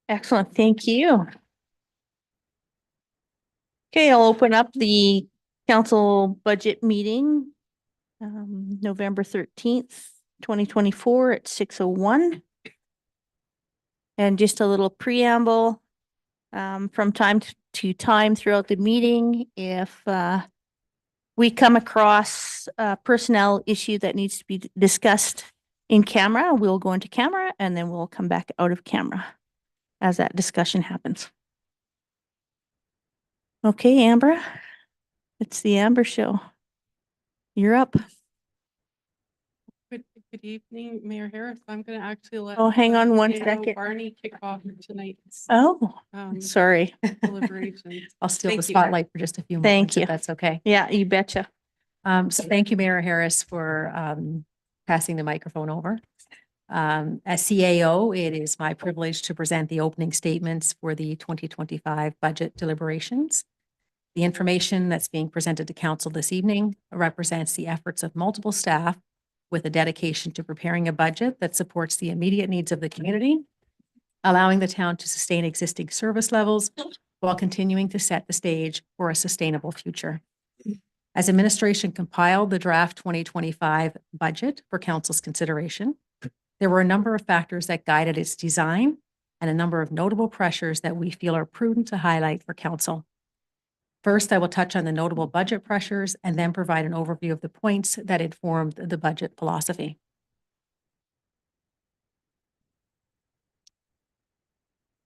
Excellent, thank you. Okay, I'll open up the council budget meeting, November 13th, 2024 at 6:01. And just a little preamble, from time to time throughout the meeting, if we come across a personnel issue that needs to be discussed in camera, we'll go into camera and then we'll come back out of camera as that discussion happens. Okay, Amber, it's the Amber Show. You're up. Good evening, Mayor Harris. I'm going to actually let. Oh, hang on one second. Barney kick off tonight's Oh, sorry. deliberations. I'll steal Thank the you. spotlight for just a few Thank moments, you. if that's okay. Yeah, you betcha. So thank you, Mayor Harris, for passing the microphone over. As CAO, it is my privilege to present the opening statements for the 2025 budget deliberations. The information that's being presented to council this evening represents the efforts of multiple staff with a dedication to preparing a budget that supports the immediate needs of the community, allowing the town to sustain existing service levels while continuing to set the stage for a sustainable future. As administration compiled the draft 2025 budget for council's consideration, there were a number of factors that guided its design and a number of notable pressures that we feel are prudent to highlight for council. First, I will touch on the notable budget pressures and then provide an overview of the points that informed the budget philosophy.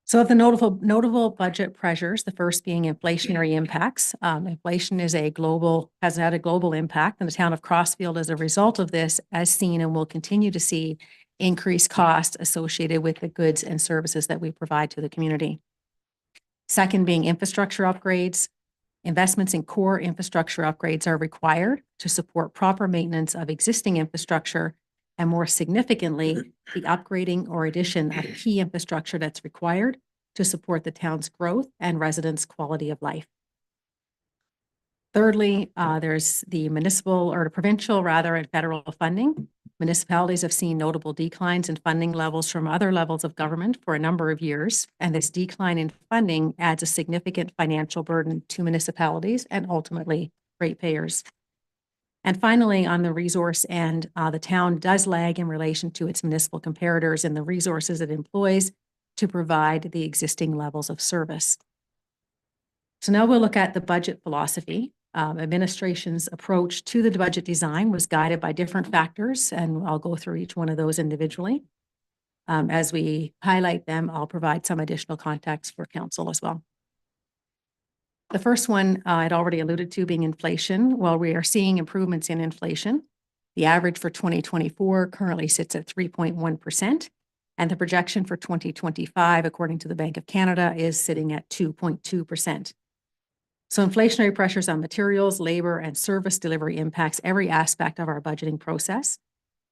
So of the notable budget pressures, the first being inflationary impacts. Inflation has had a global impact, and the town of Crossfield, as a result of this, has seen and will continue to see increased costs associated with the goods and services that we provide to the community. Second being infrastructure upgrades. Investments in core infrastructure upgrades are required to support proper maintenance of existing infrastructure, and more significantly, the upgrading or addition of key infrastructure that's required to support the town's growth and residents' quality of life. Thirdly, there's the provincial and federal funding. Municipalities have seen notable declines in funding levels from other levels of government for a number of years, and this decline in funding adds a significant financial burden to municipalities and ultimately ratepayers. And finally, on the resource end, the town does lag in relation to its municipal comparators in the resources it employs to provide the existing levels of service. So now we'll look at the budget philosophy. Administration's approach to the budget design was guided by different factors, and I'll go through each one of those individually. As we highlight them, I'll provide some additional context for council as well. The first one I'd already alluded to being inflation. While we are seeing improvements in inflation, the average for 2024 currently sits at 3.1%, and the projection for 2025, according to the Bank of Canada, is sitting at 2.2%. So inflationary pressures on materials, labor, and service delivery impacts every aspect of our budgeting process,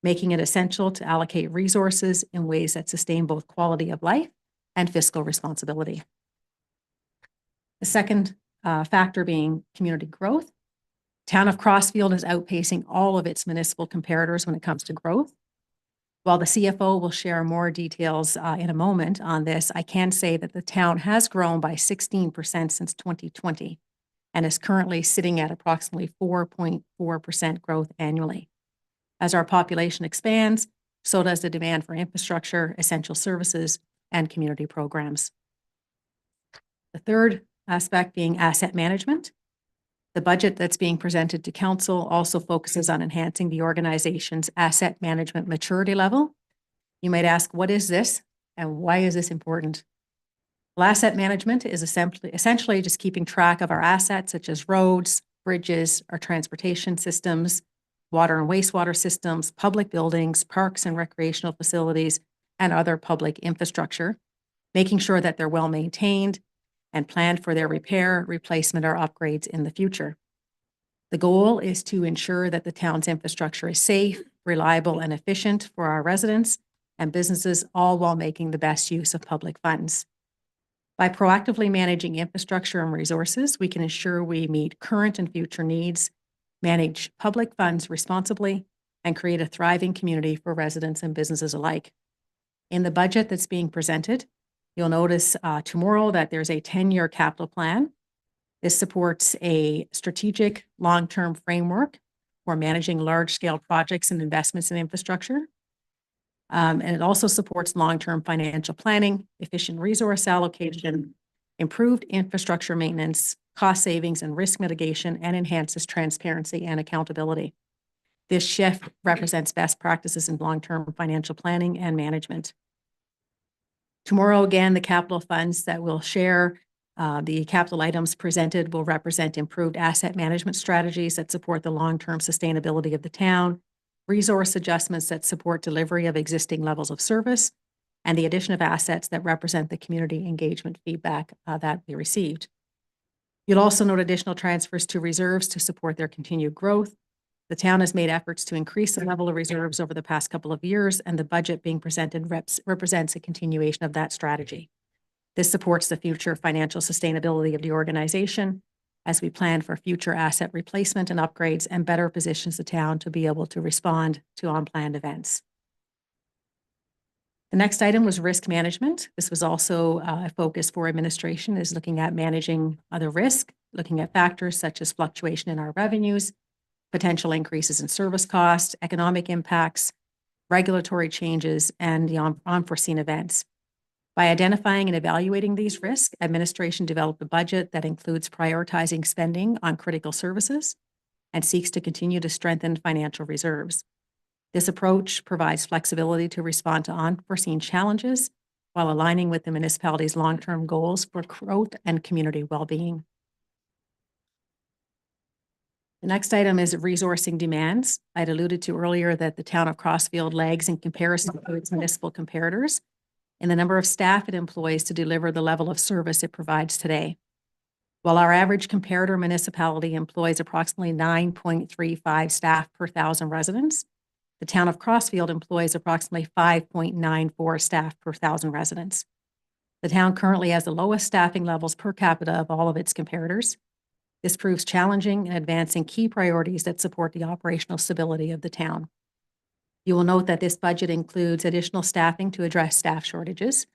making it essential to allocate resources in ways that sustain both quality of life and fiscal responsibility. The second factor being community growth. Town of Crossfield is outpacing all of its municipal comparators when it comes to growth. While the CFO will share more details in a moment on this, I can say that the town has grown by 16% since 2020 and is currently sitting at approximately 4.4% growth annually. As our population expands, so does the demand for infrastructure, essential services, and community programs. The third aspect being asset management. The budget that's being presented to council also focuses on enhancing the organization's asset management maturity level. You might ask, what is this and why is this important? Well, asset management is essentially just keeping track of our assets such as roads, bridges, our transportation systems, water and wastewater systems, public buildings, parks and recreational facilities, and other public infrastructure, making sure that they're well maintained and planned for their repair, replacement, or upgrades in the future. The goal is to ensure that the town's infrastructure is safe, reliable, and efficient for our residents and businesses, all while making the best use of public funds. By proactively managing infrastructure and resources, we can ensure we meet current and future needs, manage public funds responsibly, and create a thriving community for residents and businesses alike. In the budget that's being presented, you'll notice tomorrow that there's a 10-year capital plan. This supports a strategic long-term framework for managing large-scale projects and investments in infrastructure. And it also supports long-term financial planning, efficient resource allocation, improved infrastructure maintenance, cost savings and risk mitigation, and enhances transparency and accountability. This shift represents best practices in long-term financial planning and management. Tomorrow, again, the capital funds that we'll share, the capital items presented will represent improved asset management strategies that support the long-term sustainability of the town, resource adjustments that support delivery of existing levels of service, and the addition of assets that represent the community engagement feedback that we received. You'll also note additional transfers to reserves to support their continued growth. The town has made efforts to increase the level of reserves over the past couple of years, and the budget being presented represents a continuation of that strategy. This supports the future financial sustainability of the organization as we plan for future asset replacement and upgrades, and better positions the town to be able to respond to unplanned events. The next item was risk management. This was also a focus for administration, is looking at managing other risk, looking at factors such as fluctuation in our revenues, potential increases in service costs, economic impacts, regulatory changes, and the unforeseen events. By identifying and evaluating these risks, administration developed a budget that includes prioritizing spending on critical services and seeks to continue to strengthen financial reserves. This approach provides flexibility to respond to unforeseen challenges while aligning with the municipality's long-term goals for growth and community well-being. The next item is resourcing demands. I'd alluded to earlier that the town of Crossfield lags in comparison to its municipal comparators in the number of staff it employs to deliver the level of service it provides today. While our average comparator municipality employs approximately 9.35 staff per 1,000 residents, the town of Crossfield employs approximately 5.94 staff per 1,000 residents. The town currently has the lowest staffing levels per capita of all of its comparators. This proves challenging in advancing key priorities that support the operational stability of the town. You will note that this budget includes additional staffing to address staff shortages.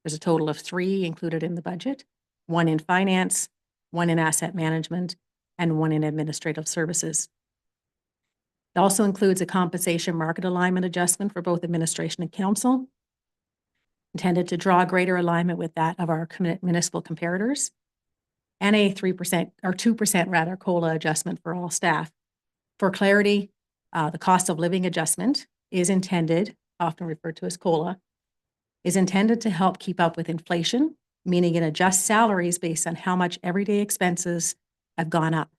There's a total of 3 included in the budget, 1 in finance, 1 in asset management, and 1 in administrative services. It also includes a compensation market alignment adjustment for both administration and council, intended to draw greater alignment with that of our municipal comparators, and a 3% or 2% rather COLA adjustment for all staff. For clarity, the cost of living adjustment is intended, often referred to as COLA, is intended to help keep up with inflation, meaning it adjusts salaries based on how much everyday expenses have gone up.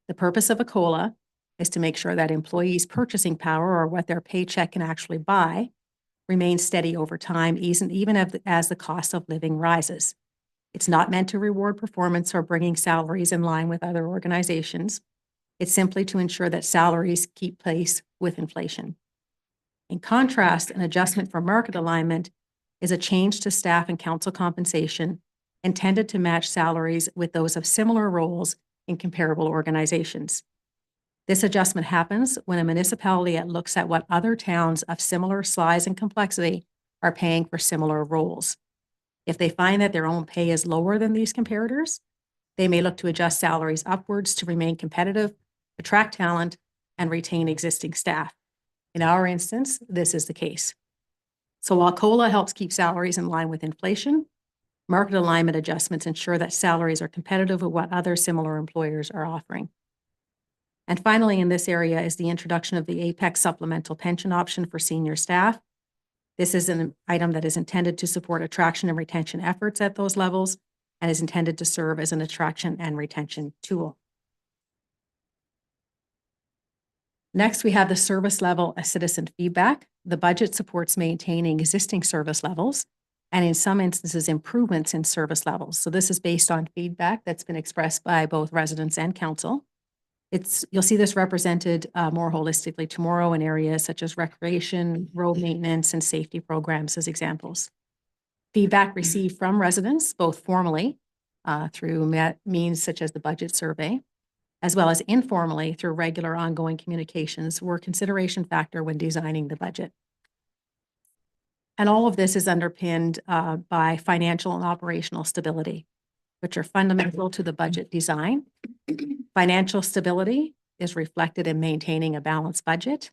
The purpose of a COLA is to make sure that employees' purchasing power, or what their paycheck can actually buy, remains steady over time, even as the cost of living rises. It's not meant to reward performance or bringing salaries in line with other organizations. It's simply to ensure that salaries keep pace with inflation. In contrast, an adjustment for market alignment is a change to staff and council compensation intended to match salaries with those of similar roles in comparable organizations. This adjustment happens when a municipality looks at what other towns of similar size and complexity are paying for similar roles. If they find that their own pay is lower than these comparators, they may look to adjust salaries upwards to remain competitive, attract talent, and retain existing staff. In our instance, this is the case. So while COLA helps keep salaries in line with inflation, market alignment adjustments ensure that salaries are competitive with what other similar employers are offering. And finally, in this area is the introduction of the APEX supplemental pension option for senior staff. This is an item that is intended to support attraction and retention efforts at those levels and is intended to serve as an attraction and retention tool. Next, we have the service level citizen feedback. The budget supports maintaining existing service levels and in some instances improvements in service levels. So this is based on feedback that's been expressed by both residents and council. You'll see this represented more holistically tomorrow in areas such as recreation, road maintenance, and safety programs as examples. Feedback received from residents, both formally through means such as the budget survey, as well as informally through regular ongoing communications, were a consideration factor when designing the budget. And all of this is underpinned by financial and operational stability, which are fundamental to the budget design. Financial stability is reflected in maintaining a balanced budget,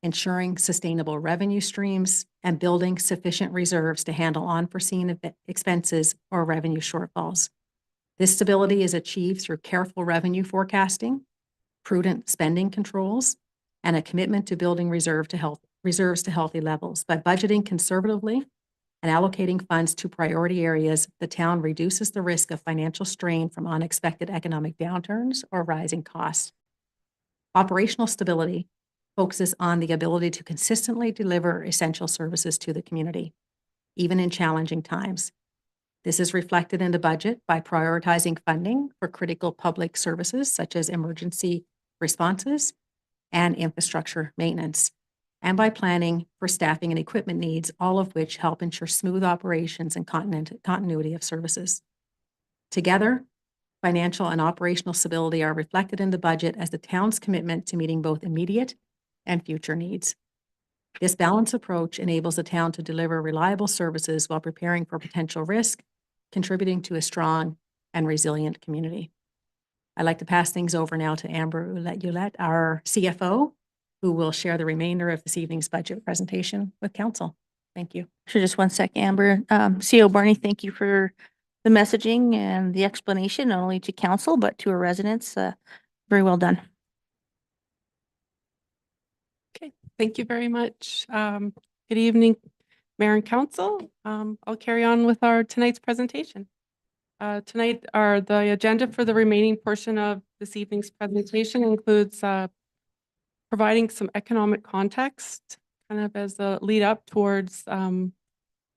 ensuring sustainable revenue streams, and building sufficient reserves to handle unforeseen expenses or revenue shortfalls. This stability is achieved through careful revenue forecasting, prudent spending controls, and a commitment to building reserves to healthy levels. By budgeting conservatively and allocating funds to priority areas, the town reduces the risk of financial strain from unexpected economic downturns or rising costs. Operational stability focuses on the ability to consistently deliver essential services to the community, even in challenging times. This is reflected in the budget by prioritizing funding for critical public services such as emergency responses and infrastructure maintenance, and by planning for staffing and equipment needs, all of which help ensure smooth operations and continuity of services. Together, financial and operational stability are reflected in the budget as the town's commitment to meeting both immediate and future needs. This balanced approach enables the town to deliver reliable services while preparing for potential risk, contributing to a strong and resilient community. I'd like to pass things over now to Amber Ouellette, our CFO, who will share the remainder of this evening's budget presentation with council. Thank you. Sure, just one sec, Amber. CO Barney, thank you for the messaging and the explanation, not only to council, but to our residents. Very well done. Okay, thank you very much. Good evening, Mayor and Council. I'll carry on with our tonight's presentation. Tonight, the agenda for the remaining portion of this evening's presentation includes providing some economic context, kind of as a lead up towards and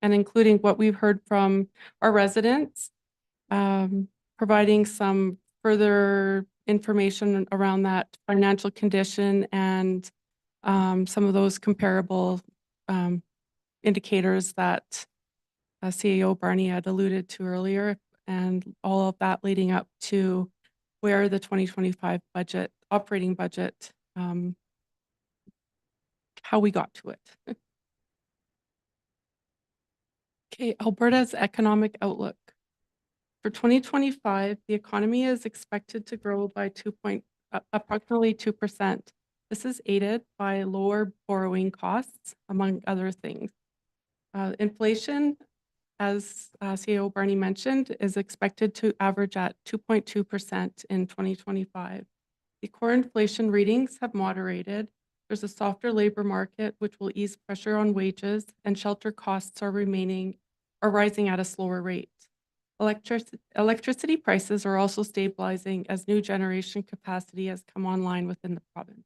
including what we've heard from our residents, providing some further information around that financial condition and some of those comparable indicators that CAO Barney had alluded to earlier, and all of that leading up to where the 2025 budget, operating budget, how we got to it. Okay, Alberta's economic outlook. For 2025, the economy is expected to grow by approximately 2%. This is aided by lower borrowing costs, among other things. Inflation, as CAO Barney mentioned, is expected to average at 2.2% in 2025. The core inflation readings have moderated. There's a softer labor market, which will ease pressure on wages, and shelter costs are rising at a slower rate. Electricity prices are also stabilizing as new generation capacity has come online within the province.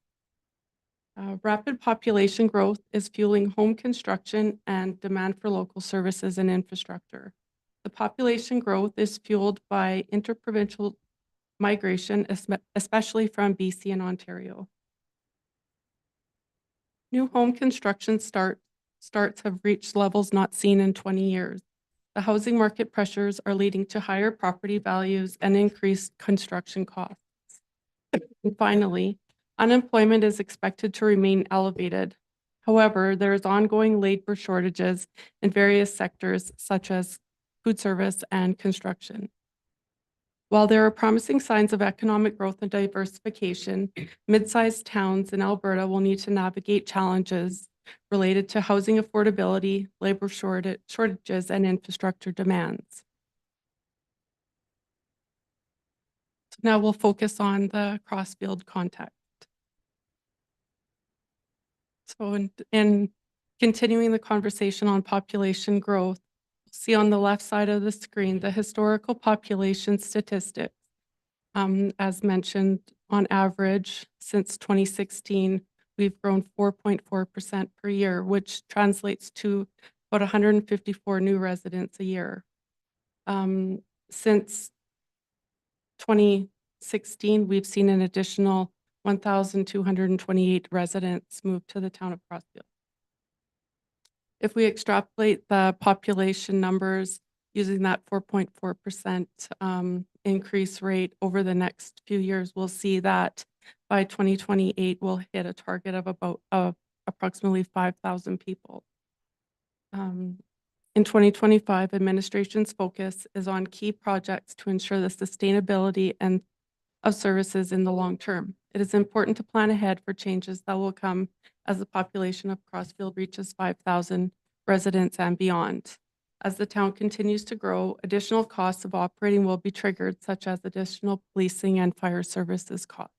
Rapid population growth is fueling home construction and demand for local services and infrastructure. The population growth is fueled by interprovincial migration, especially from BC and Ontario. New home construction starts have reached levels not seen in 20 years. The housing market pressures are leading to higher property values and increased construction costs. And finally, unemployment is expected to remain elevated. However, there is ongoing labor shortages in various sectors such as food service and construction. While there are promising signs of economic growth and diversification, mid-sized towns in Alberta will need to navigate challenges related to housing affordability, labor shortages, and infrastructure demands. So now we'll focus on the cross-field context. So in continuing the conversation on population growth, see on the left side of the screen the historical population statistics. As mentioned, on average, since 2016, we've grown 4.4% per year, which translates to about 154 new residents a year. Since 2016, we've seen an additional 1,228 residents move to the town of Crossfield. If we extrapolate the population numbers using that 4.4% increase rate over the next few years, we'll see that by 2028, we'll hit a target of about approximately 5,000 people. In 2025, administration's focus is on key projects to ensure the sustainability and of services in the long term. It is important to plan ahead for changes that will come as the population of Crossfield reaches 5,000 residents and beyond. As the town continues to grow, additional costs of operating will be triggered, such as additional policing and fire services costs.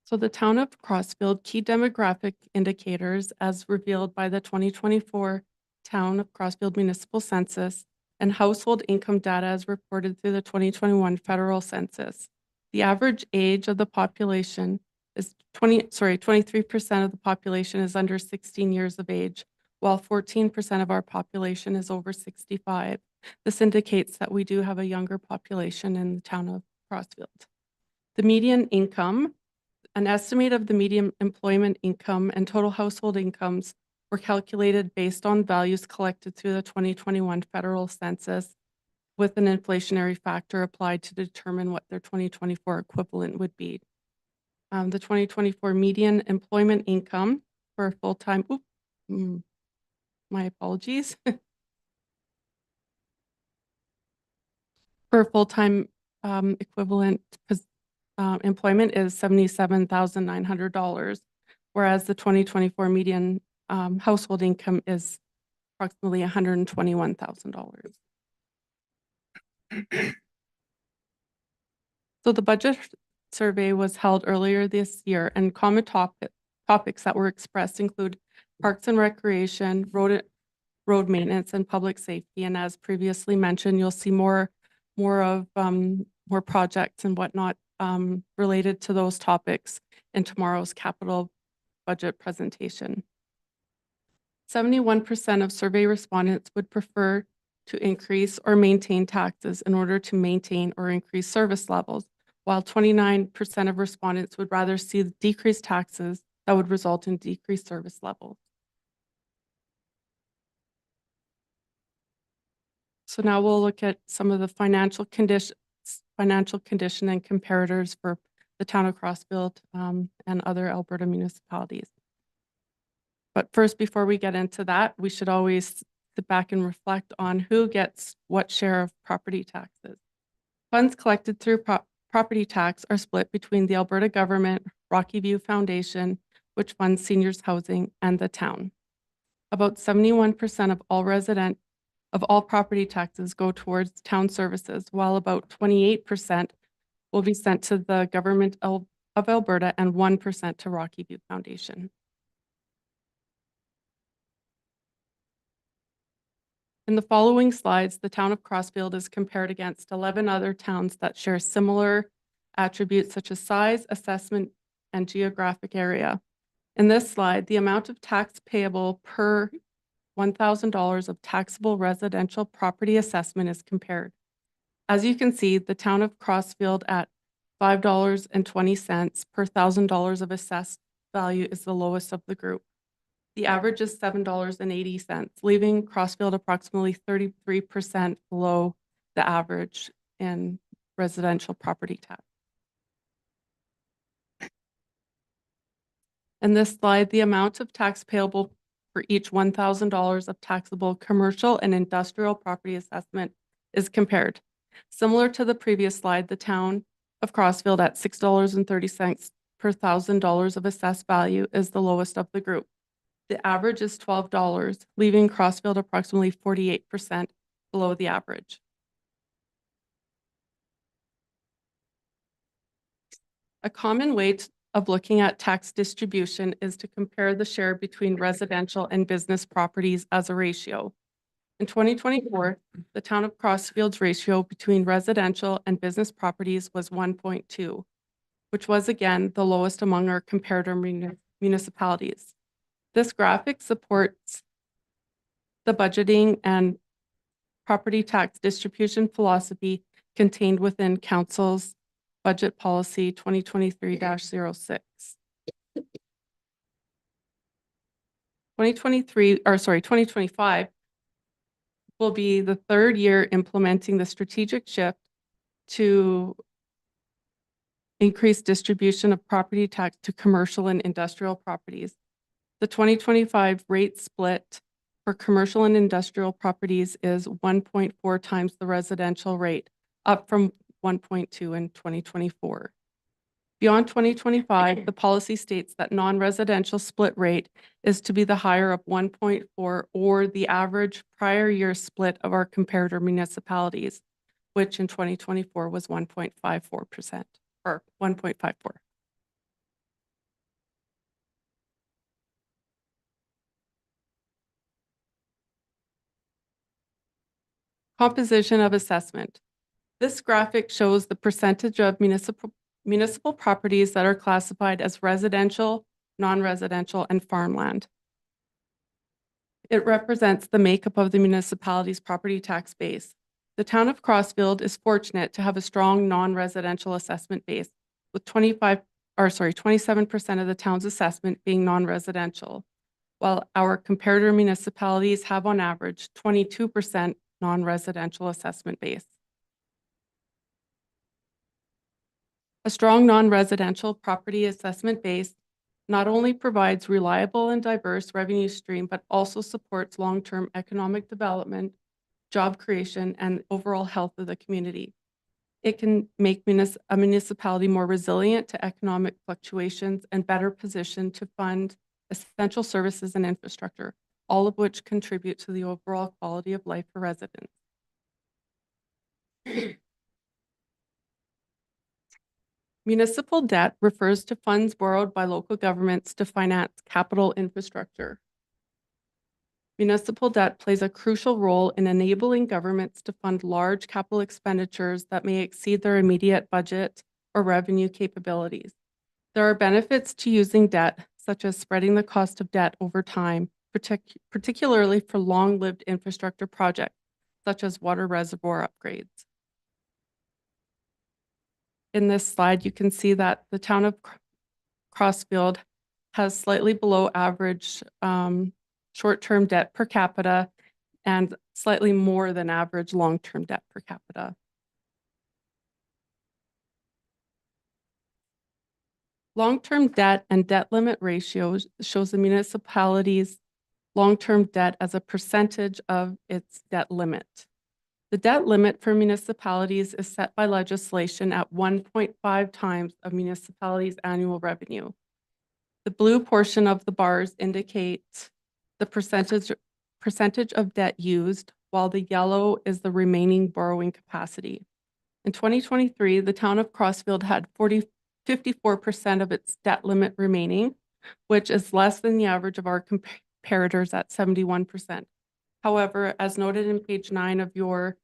So the town of Crossfield key demographic indicators as revealed by the 2024 Town of Crossfield Municipal Census and household income data as reported through the 2021 federal census. The average age of the population is 23% of the population is under 16 years of age, while 14% of our population is over 65. This indicates that we do have a younger population in the town of Crossfield. The median income, an estimate of the median employment income and total household incomes were calculated based on values collected through the 2021 federal census with an inflationary factor applied to determine what their 2024 equivalent would be. The 2024 median employment income for a full-time, my apologies. For a full-time equivalent employment is $77,900, whereas the 2024 median household income is approximately $121,000. So the budget survey was held earlier this year, and common topics that were expressed include parks and recreation, road maintenance, and public safety. And as previously mentioned, you'll see more projects and whatnot related to those topics in tomorrow's capital budget presentation. 71% of survey respondents would prefer to increase or maintain taxes in order to maintain or increase service levels, while 29% of respondents would rather see decreased taxes that would result in decreased service levels. So now we'll look at some of the financial condition and comparators for the town of Crossfield and other Alberta municipalities. But first, before we get into that, we should always sit back and reflect on who gets what share of property taxes. Funds collected through property tax are split between the Alberta government, Rocky View Foundation, which funds seniors housing, and the town. About 71% of all property taxes go towards town services, while about 28% will be sent to the government of Alberta and 1% to Rocky View Foundation. In the following slides, the town of Crossfield is compared against 11 other towns that share similar attributes such as size, assessment, and geographic area. In this slide, the amount of tax payable per $1,000 of taxable residential property assessment is compared. As you can see, the town of Crossfield at $5.20 per $1,000 of assessed value is the lowest of the group. The average is $7.80, leaving Crossfield approximately 33% below the average in residential property tax. In this slide, the amount of tax payable for each $1,000 of taxable commercial and industrial property assessment is compared. Similar to the previous slide, the town of Crossfield at $6.30 per $1,000 of assessed value is the lowest of the group. The average is $12, leaving Crossfield approximately 48% below the average. A common way of looking at tax distribution is to compare the share between residential and business properties as a ratio. In 2024, the town of Crossfield's ratio between residential and business properties was 1.2, which was again the lowest among our comparator municipalities. This graphic supports the budgeting and property tax distribution philosophy contained within Council's Budget Policy 2023-06. 2025 will be the third year implementing the strategic shift to increased distribution of property tax to commercial and industrial properties. The 2025 rate split for commercial and industrial properties is 1.4 times the residential rate, up from 1.2 in 2024. Beyond 2025, the policy states that non-residential split rate is to be the higher of 1.4 or the average prior year split of our comparator municipalities, which in 2024 was 1.54% or 1.54. Composition of assessment. This graphic shows the percentage of municipal properties that are classified as residential, non-residential, and farmland. It represents the makeup of the municipality's property tax base. The town of Crossfield is fortunate to have a strong non-residential assessment base, with 27% of the town's assessment being non-residential, while our comparator municipalities have on average 22% non-residential assessment base. A strong non-residential property assessment base not only provides reliable and diverse revenue stream, but also supports long-term economic development, job creation, and overall health of the community. It can make a municipality more resilient to economic fluctuations and better positioned to fund essential services and infrastructure, all of which contribute to the overall quality of life for residents. Municipal debt refers to funds borrowed by local governments to finance capital infrastructure. Municipal debt plays a crucial role in enabling governments to fund large capital expenditures that may exceed their immediate budget or revenue capabilities. There are benefits to using debt, such as spreading the cost of debt over time, particularly for long-lived infrastructure projects, such as water reservoir upgrades. In this slide, you can see that the town of Crossfield has slightly below average short-term debt per capita and slightly more than average long-term debt per capita. Long-term debt and debt limit ratios shows the municipality's long-term debt as a percentage of its debt limit. The debt limit for municipalities is set by legislation at 1.5 times of municipalities' annual revenue. The blue portion of the bars indicates the percentage of debt used, while the yellow is the remaining borrowing capacity. In 2023, the town of Crossfield had 54% of its debt limit remaining, which is less than the average of our comparators at 71%. However, as noted in page 9 of your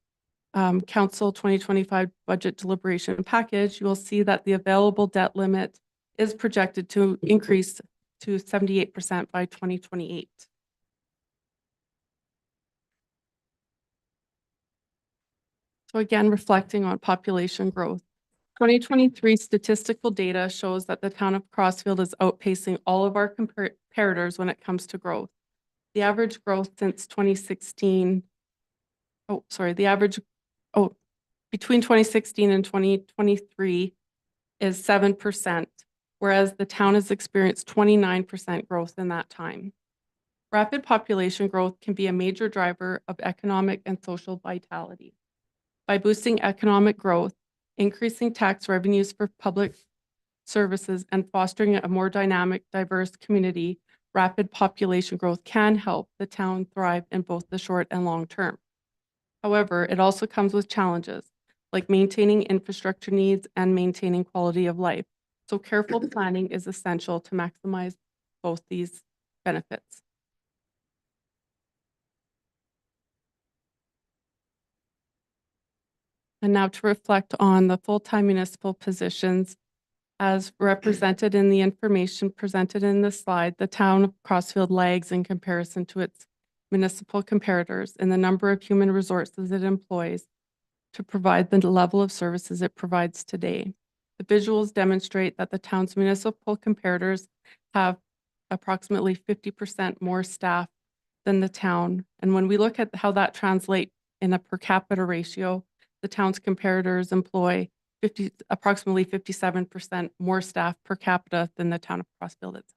Council 2025 budget deliberation package, you will see that the available debt limit is projected to increase to 78% by 2028. So again, reflecting on population growth. 2023 statistical data shows that the town of Crossfield is outpacing all of our comparators when it comes to growth. The average growth since 2016, between 2016 and 2023 is 7%, whereas the town has experienced 29% growth in that time. Rapid population growth can be a major driver of economic and social vitality. By boosting economic growth, increasing tax revenues for public services, and fostering a more dynamic, diverse community, rapid population growth can help the town thrive in both the short and long term. However, it also comes with challenges, like maintaining infrastructure needs and maintaining quality of life. So careful planning is essential to maximize both these benefits. And now to reflect on the full-time municipal positions as represented in the information presented in this slide. The town of Crossfield lags in comparison to its municipal comparators in the number of human resources it employs to provide the level of services it provides today. The visuals demonstrate that the town's municipal comparators have approximately 50% more staff than the town. And when we look at how that translates in a per capita ratio, the town's comparators employ approximately 57% more staff per capita than the town of Crossfield itself.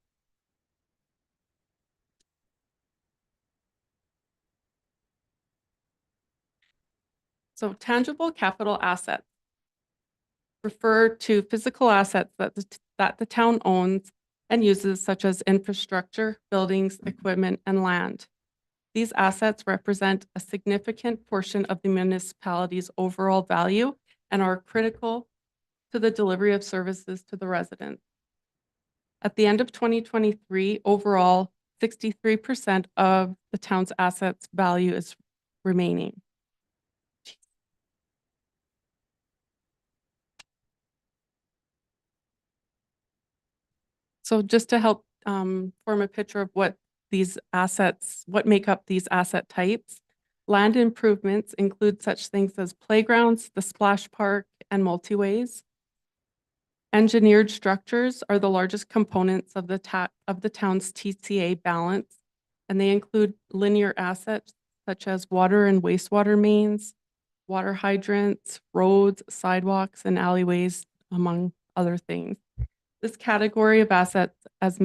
So tangible capital assets refer to physical assets that the town owns and uses, such as infrastructure, buildings, equipment, and land. These assets represent a significant portion of the municipality's overall value and are critical to the delivery of services to the residents. At the end of 2023, overall, 63% of the town's assets value is remaining. So just to help form a picture of what make up these asset types, land improvements include such things as playgrounds, the splash park, and multi-ways. Engineered structures are the largest components of the town's TCA balance, and they include linear assets such as water and wastewater mains, water hydrants, roads, sidewalks, and alleyways, among other things. This category of assets, as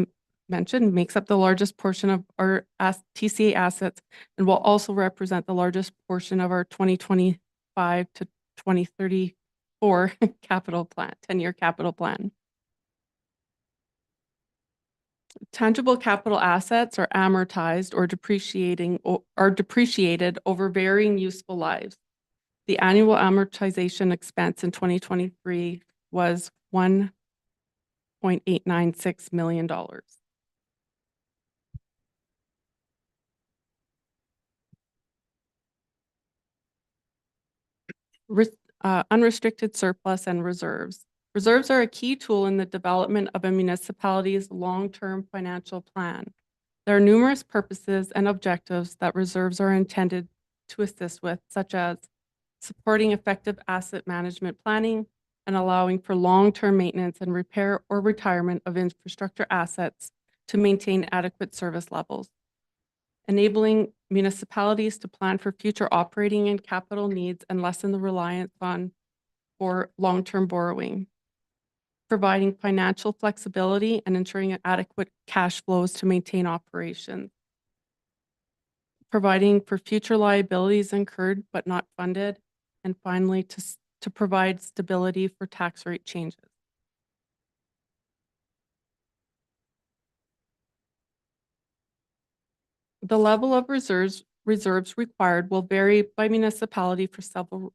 mentioned, makes up the largest portion of our TCA assets and will also represent the largest portion of our 2025 to 2034 capital plan, 10-year capital plan. Tangible capital assets are amortized or depreciated over varying useful lives. The annual amortization expense in 2023 was $1.896 million. Unrestricted surplus and reserves. Reserves are a key tool in the development of a municipality's long-term financial plan. There are numerous purposes and objectives that reserves are intended to assist with, such as supporting effective asset management planning and allowing for long-term maintenance and repair or retirement of infrastructure assets to maintain adequate service levels, enabling municipalities to plan for future operating and capital needs and lessen the reliance on for long-term borrowing, providing financial flexibility and ensuring adequate cash flows to maintain operations, providing for future liabilities incurred but not funded, and finally, to provide stability for tax rate changes. The level of reserves required will vary by municipality for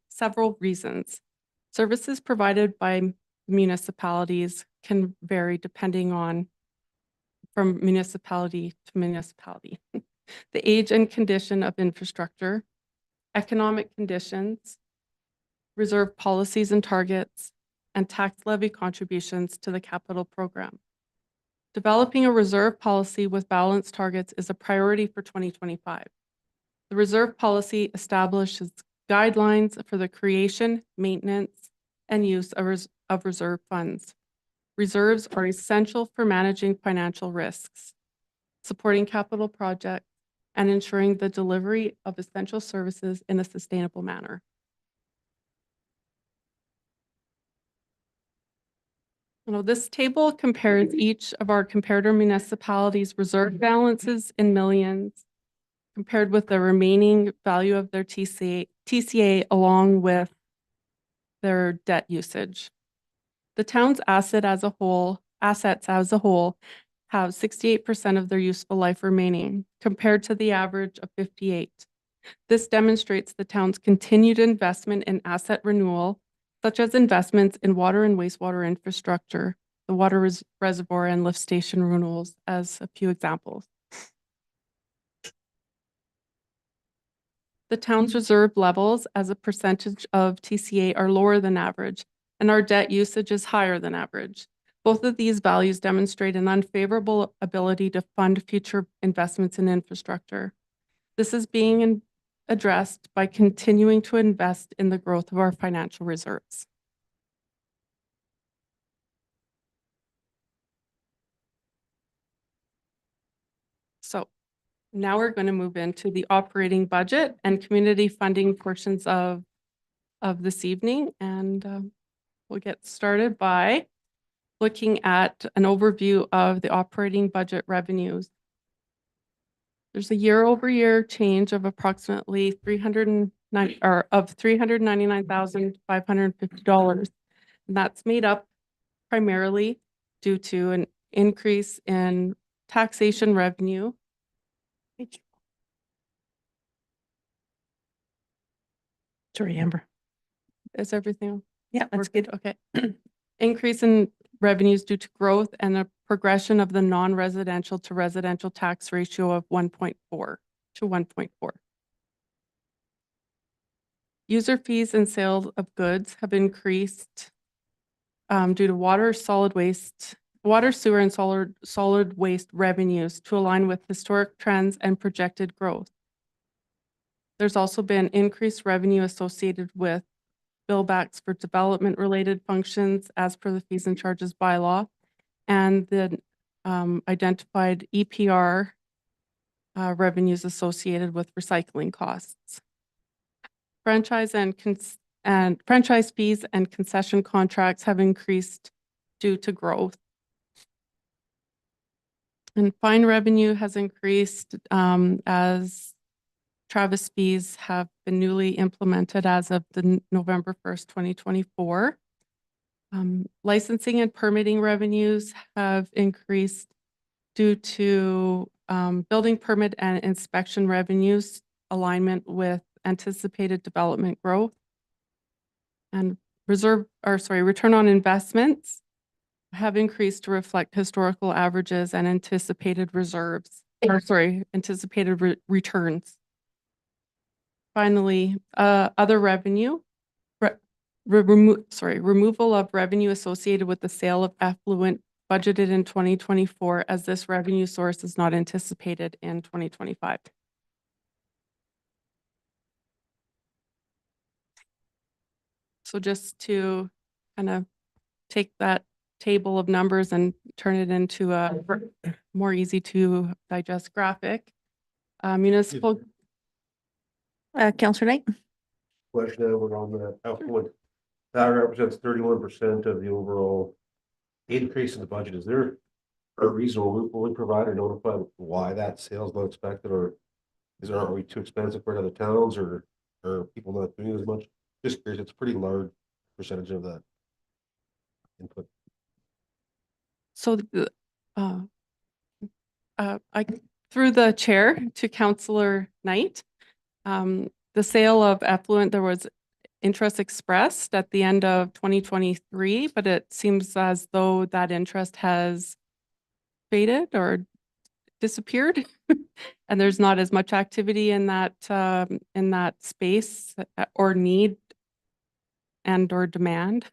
several reasons. Services provided by municipalities can vary depending on from municipality to municipality. The age and condition of infrastructure, economic conditions, reserve policies and targets, and tax levy contributions to the capital program. Developing a reserve policy with balanced targets is a priority for 2025. The reserve policy establishes guidelines for the creation, maintenance, and use of reserve funds. Reserves are essential for managing financial risks, supporting capital projects, and ensuring the delivery of essential services in a sustainable manner. This table compares each of our comparator municipalities' reserve balances in millions compared with the remaining value of their TCA along with their debt usage. The town's assets as a whole have 68% of their useful life remaining compared to the average of 58%. This demonstrates the town's continued investment in asset renewal, such as investments in water and wastewater infrastructure, the water reservoir and lift station renewals as a few examples. The town's reserve levels as a percentage of TCA are lower than average, and our debt usage is higher than average. Both of these values demonstrate an unfavorable ability to fund future investments in infrastructure. This is being addressed by continuing to invest in the growth of our financial reserves. So now we're going to move into the operating budget and community funding portions of this evening. And We'll get started by looking at an overview of the operating budget revenues. There's a year-over-year change of approximately $399,550. And that's made up primarily due to an increase in taxation revenue. Sorry, Amber. Is everything? Yeah, that's We're good. Okay. Increase in revenues due to growth and a progression of the non-residential to residential tax ratio of 1.4 to 1.4. User fees and sales of goods have increased due to water, sewer, and solid waste revenues to align with historic trends and projected growth. There's also been increased revenue associated with billbacks for development-related functions as per the fees and charges bylaw, and the identified EPR revenues associated with recycling costs. Franchise fees and concession contracts have increased due to growth. And fine revenue has increased as Travis fees have been newly implemented as of the November 1st, 2024. Licensing and permitting revenues have increased due to building permit and inspection revenues alignment with anticipated development growth. And return on investments have increased to reflect historical averages and anticipated anticipated returns. Finally, other revenue, removal of revenue associated with the sale of effluent budgeted in 2024, as this revenue source is not anticipated in 2025. So just to kind of take that table of numbers and turn it into a more easy to digest graphic. Municipal. Counselor Knight? Question over on the effluent. That represents 31% of the overall increase in the budget. Is there a reason will we provide or notify why that sales not expected, or are we too expensive for other towns, or are people not doing as much? Just curious. It's a pretty large percentage of that input. So through the chair to Councillor Knight, the sale of effluent, there was interest expressed at the end of 2023, but it seems as though that interest has faded or disappeared, and there's not as much activity in that space or need or demand.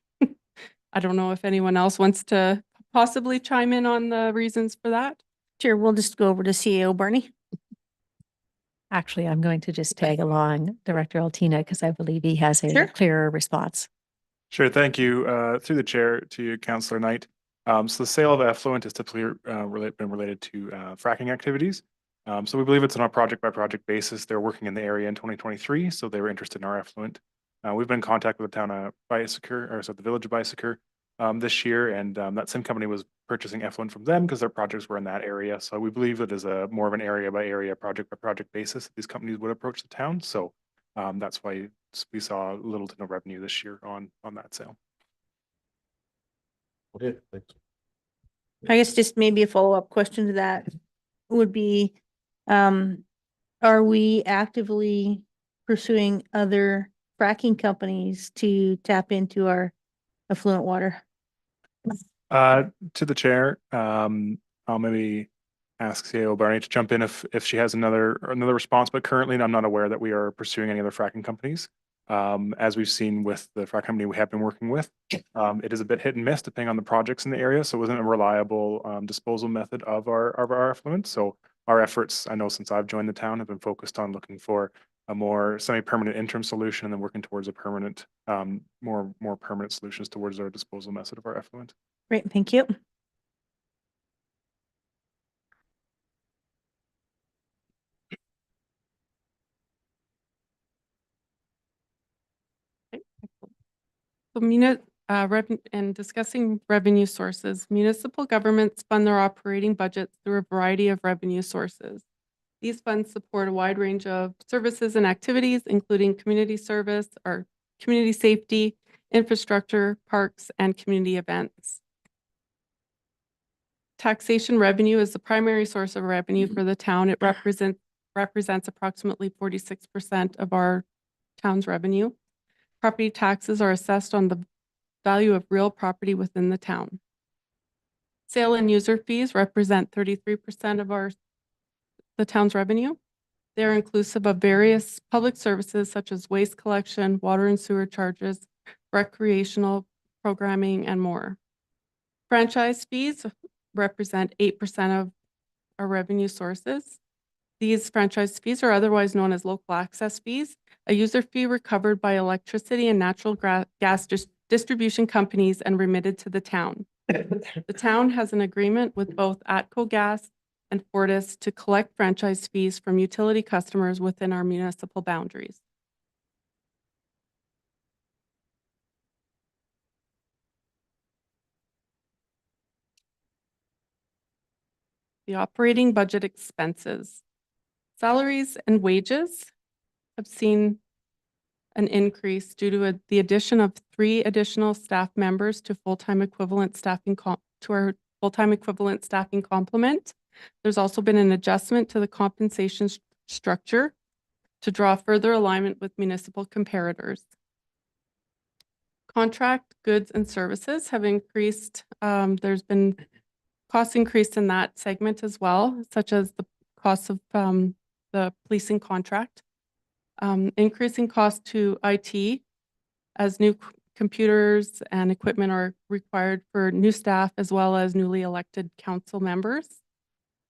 I don't know if anyone else wants to possibly chime in on the reasons for that. Sure, we'll just go over to CAO Barney. Actually, I'm going to just tag along Director Altina because I believe he has a Sure. clearer response. Sure, thank you. Through the chair to Councillor Knight. So the sale of effluent is typically been related to fracking activities. So we believe it's on a project-by-project basis. They're working in the area in 2023, so they were interested in our effluent. We've been in contact with the town of the village of Bicycle this year, and that same company was purchasing effluent from them because their projects were in that area. So we believe it is a more of an area-by-area, project-by-project basis that these companies would approach the town. So that's why we saw little to no revenue this year on that sale. Okay, thanks. I guess just maybe a follow-up question to that would be, are we actively pursuing other fracking companies to tap into our affluent water? To the chair, I'll maybe ask CAO Barney to jump in if she has another response, but currently I'm not aware that we are pursuing any other fracking companies. As we've seen with the frack company we have been working with, it is a bit hit and miss depending on the projects in the area, so it wasn't a reliable disposal method of our effluent. So our efforts, I know since I've joined the town, have been focused on looking for a more semi-permanent interim solution and then working towards a permanent, more permanent solutions towards our disposal method of our effluent. Great, thank you. So and discussing revenue sources, municipal governments fund their operating budgets through a variety of revenue sources. These funds support a wide range of services and activities, including community service or community safety, infrastructure, parks, and community events. Taxation revenue is the primary source of revenue for the town. It represents approximately 46% of our town's revenue. Property taxes are assessed on the value of real property within the town. Sale and user fees represent 33% of the town's revenue. They're inclusive of various public services such as waste collection, water and sewer charges, recreational programming, and more. Franchise fees represent 8% of our revenue sources. These franchise fees are otherwise known as local access fees, a user fee recovered by electricity and natural gas distribution companies and remitted to the town. The town has an agreement with both ATCO Gas and Fortis to collect franchise fees from utility customers within our municipal boundaries. The operating budget expenses. Salaries and wages have seen an increase due to the addition of 3 additional staff members to full-time equivalent staffing to our full-time equivalent staffing complement. There's also been an adjustment to the compensation structure to draw further alignment with municipal comparators. Contract goods and services have increased. There's been cost increase in that segment as well, such as the cost of the policing contract. Increasing cost to IT as new computers and equipment are required for new staff as well as newly elected council members.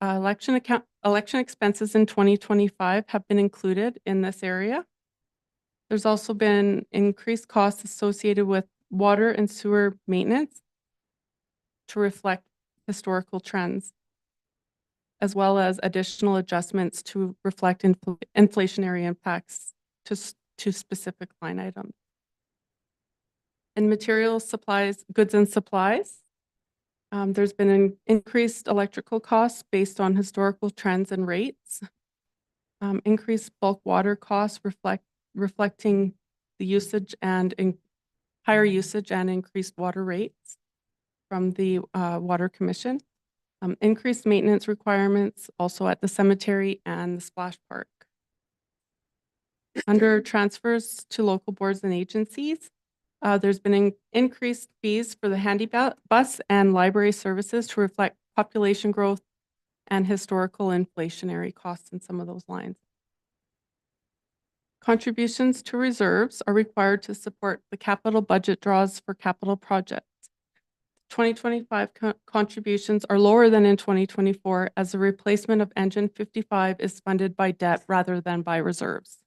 Election expenses in 2025 have been included in this area. There's also been increased costs associated with water and sewer maintenance to reflect historical trends, as well as additional adjustments to reflect inflationary impacts to specific line items. In materials, supplies, goods and supplies, there's been an increased electrical costs based on historical trends and rates. Increased bulk water costs reflecting the usage and higher usage and increased water rates from the Water Commission. Increased maintenance requirements also at the cemetery and the splash park. Under transfers to local boards and agencies, there's been increased fees for the handy bus and library services to reflect population growth and historical inflationary costs in some of those lines. Contributions to reserves are required to support the capital budget draws for capital projects. 2025 contributions are lower than in 2024 as the replacement of engine 55 is funded by debt rather than by reserves.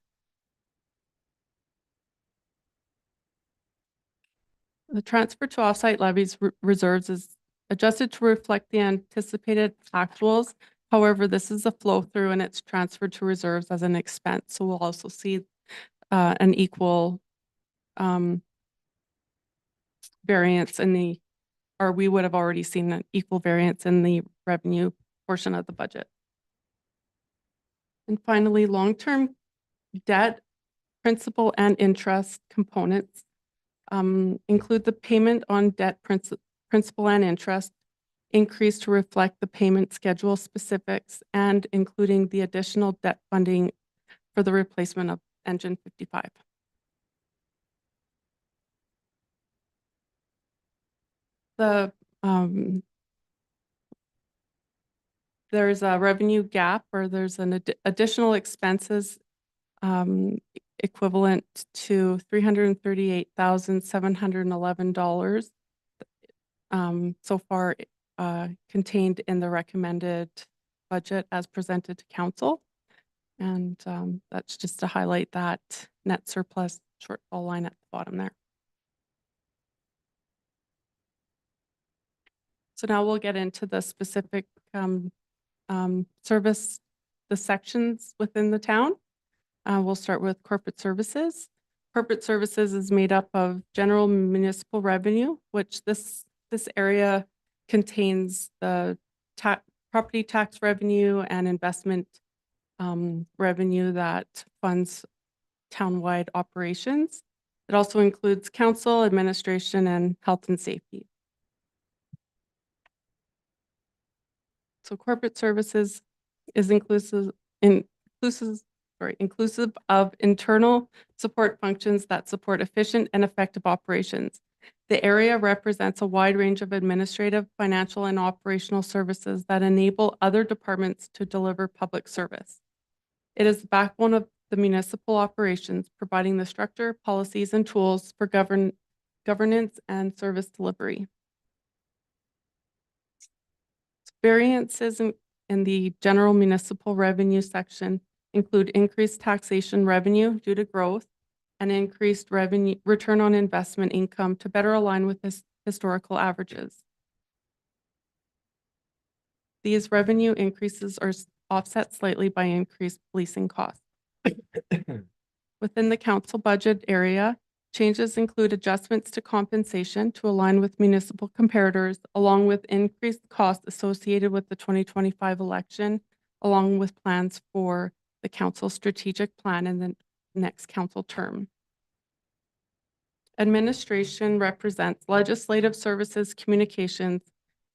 The transfer to offsite levies reserves is adjusted to reflect the anticipated actuals. However, this is a flow through and it's transferred to reserves as an expense. So we'll also see an equal variance in the, or we would have already seen an equal variance in the revenue portion of the budget. And finally, long-term debt, principal and interest components include the payment on debt principal and interest increase to reflect the payment schedule specifics and including the additional debt funding for the replacement of engine 55. The there's a revenue gap or there's an additional expenses equivalent to $338,711 so far contained in the recommended budget as presented to council. And that's just to highlight that net surplus shortfall line at the bottom there. So now we'll get into the specific service, the sections within the town. We'll start with corporate services. corporate services is made up of general municipal revenue, which this area contains the property tax revenue and investment revenue that funds townwide operations. It also includes council, administration, and health and safety. So corporate services is inclusive of internal support functions that support efficient and effective operations. The area represents a wide range of administrative, financial, and operational services that enable other departments to deliver public service. It is the backbone of the municipal operations, providing the structure, policies, and tools for governance and service delivery. Variances in the general municipal revenue section include increased taxation revenue due to growth and increased return on investment income to better align with historical averages. These revenue increases are offset slightly by increased leasing costs. Within the council budget area, changes include adjustments to compensation to align with municipal comparators, along with increased costs associated with the 2025 election, along with plans for the council strategic plan in the next council term. Administration represents legislative services, communications,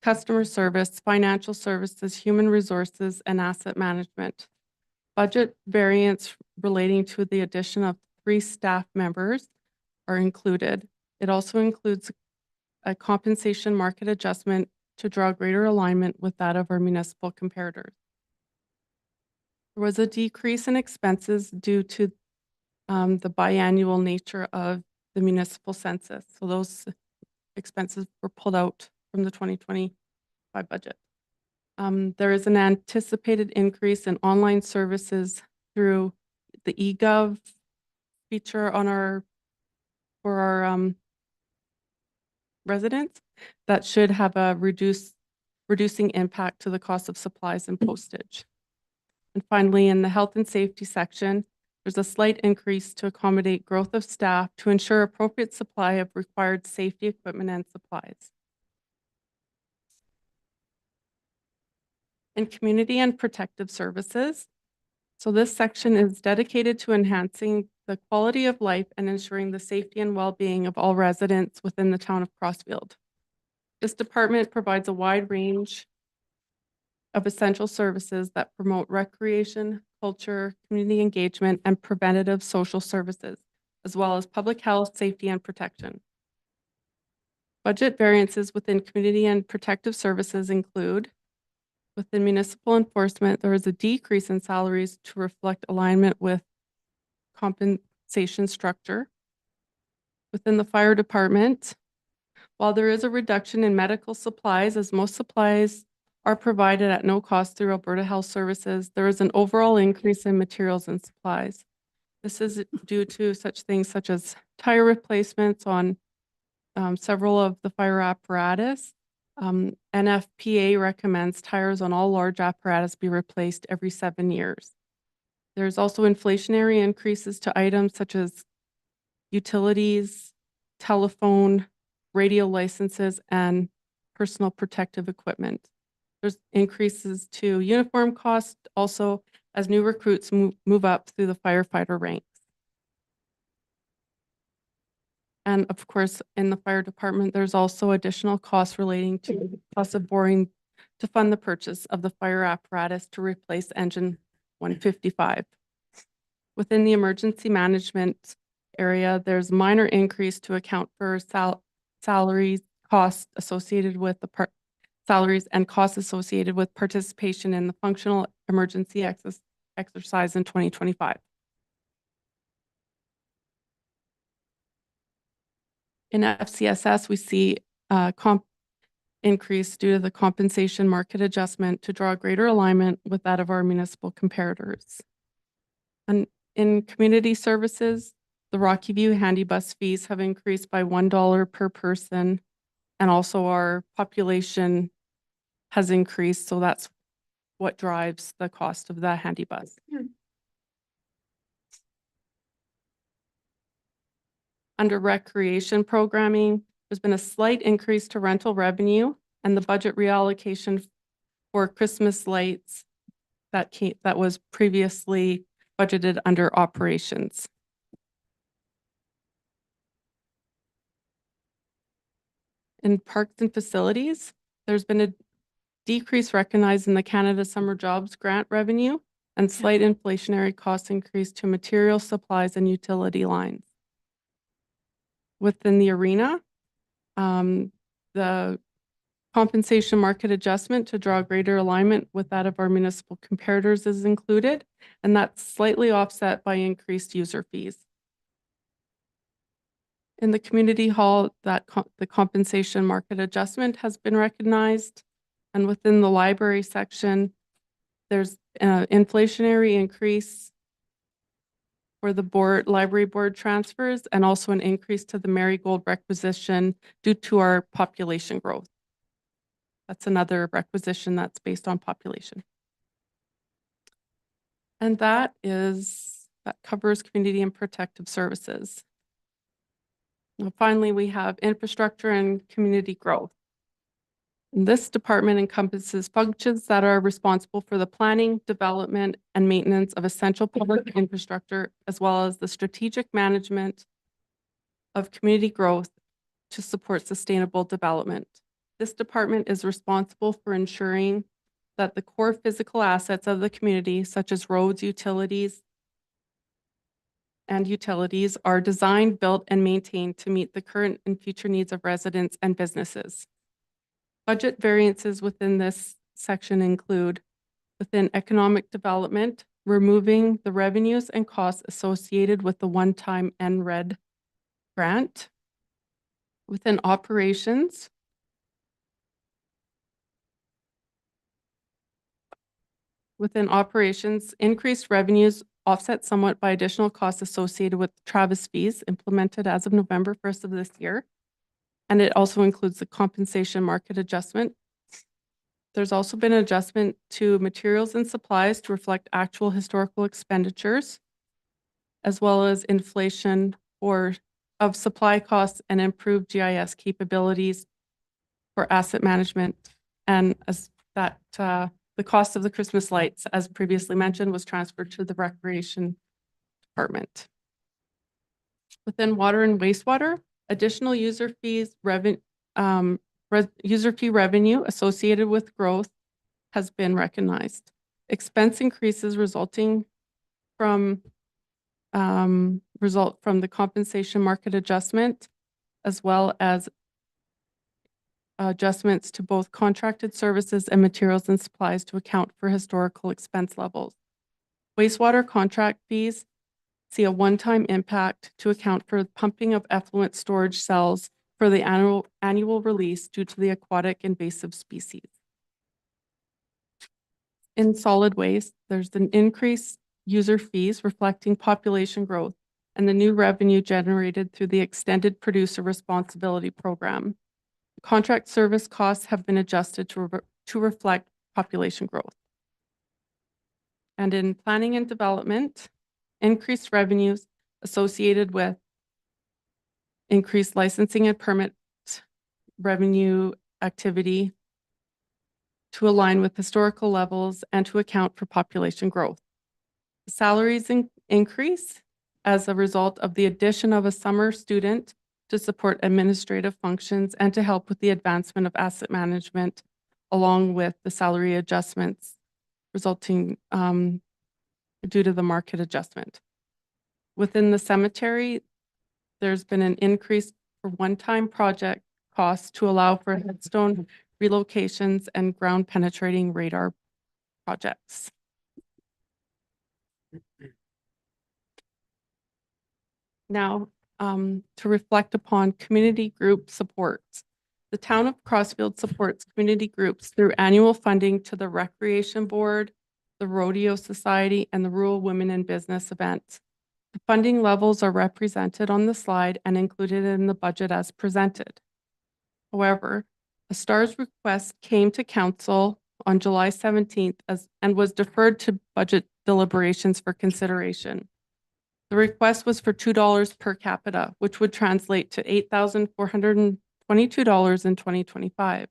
customer service, financial services, human resources, and asset management. Budget variance relating to the addition of 3 staff members are included. It also includes a compensation market adjustment to draw greater alignment with that of our municipal comparators. There was a decrease in expenses due to the biannual nature of the municipal census. So those expenses were pulled out from the 2025 budget. There is an anticipated increase in online services through the eGov feature on for our residents that should have a reducing impact to the cost of supplies and postage. And finally, in the health and safety section, there's a slight increase to accommodate growth of staff to ensure appropriate supply of required safety equipment and supplies. In community and protective services, so this section is dedicated to enhancing the quality of life and ensuring the safety and well-being of all residents within the town of Crossfield. This department provides a wide range of essential services that promote recreation, culture, community engagement, and preventative social services, as well as public health, safety, and protection. Budget variances within community and protective services include: within municipal enforcement, there is a decrease in salaries to reflect alignment with compensation structure. Within the fire department, while there is a reduction in medical supplies, as most supplies are provided at no cost through Alberta Health Services, there is an overall increase in materials and supplies. This is due to such things such as tire replacements on several of the fire apparatus. NFPA recommends tires on all large apparatus be replaced every 7 years. There's also inflationary increases to items such as utilities, telephone, radio licenses, and personal protective equipment. There's increases to uniform costs also as new recruits move up through the firefighter ranks. And of course, in the fire department, there's also additional costs relating to the cost of borrowing to fund the purchase of the fire apparatus to replace engine 155. Within the emergency management area, there's minor increase to account for salaries, costs associated with the salaries and costs associated with participation in the functional emergency exercise in 2025. In FCSS, we see comp increase due to the compensation market adjustment to draw greater alignment with that of our municipal comparators. And in community services, the Rocky View handy bus fees have increased by $1 per person, and also our population has increased, so that's what drives the cost of the handy bus. Under recreation programming, there's been a slight increase to rental revenue and the budget reallocation for Christmas lights that was previously budgeted under operations. In parks and facilities, there's been a decrease recognized in the Canada Summer Jobs Grant revenue and slight inflationary cost increase to material supplies and utility lines. Within the arena, the compensation market adjustment to draw greater alignment with that of our municipal comparators is included, and that's slightly offset by increased user fees. In the community hall, the compensation market adjustment has been recognized. And within the library section, there's an inflationary increase for the library board transfers and also an increase to the Marigold requisition due to our population growth. That's another requisition that's based on population. And that covers community and protective services. And finally, we have infrastructure and community growth. And this department encompasses functions that are responsible for the planning, development, and maintenance of essential public infrastructure, as well as the strategic management of community growth to support sustainable development. This department is responsible for ensuring that the core physical assets of the community, such as roads, utilities, are designed, built, and maintained to meet the current and future needs of residents and businesses. Budget variances within this section include, within economic development, removing the revenues and costs associated with the one-time NRED grant. Within operations, increased revenues offset somewhat by additional costs associated with Travis fees implemented as of November 1st of this year. And it also includes the compensation market adjustment. There's also been an adjustment to materials and supplies to reflect actual historical expenditures, as well as inflation of supply costs and improved GIS capabilities for asset management. And as that the cost of the Christmas lights, as previously mentioned, was transferred to the recreation department. Within water and wastewater, additional user fee revenue associated with growth has been recognized. Expense increases resulting from the compensation market adjustment, as well as adjustments to both contracted services and materials and supplies to account for historical expense levels. Wastewater contract fees see a one-time impact to account for the pumping of effluent storage cells for the annual release due to the aquatic invasive species. In solid waste, there's an increased user fees reflecting population growth and the new revenue generated through the extended producer responsibility program. Contract service costs have been adjusted to reflect population growth. And in planning and development, increased revenues associated with increased licensing and permit revenue activity to align with historical levels and to account for population growth. Salaries increase as a result of the addition of a summer student to support administrative functions and to help with the advancement of asset management, along with the salary adjustments resulting due to the market adjustment. Within the cemetery, there's been an increase for one-time project costs to allow for headstone relocations and ground penetrating radar projects. Now, to reflect upon community group supports. The town of Crossfield supports community groups through annual funding to the Recreation Board, the Rodeo Society, and the Rural Women in Business events. The funding levels are represented on the slide and included in the budget as presented. However, a STARS request came to council on July 17th and was deferred to budget deliberations for consideration. The request was for $2 per capita, which would translate to $8,422 in 2025.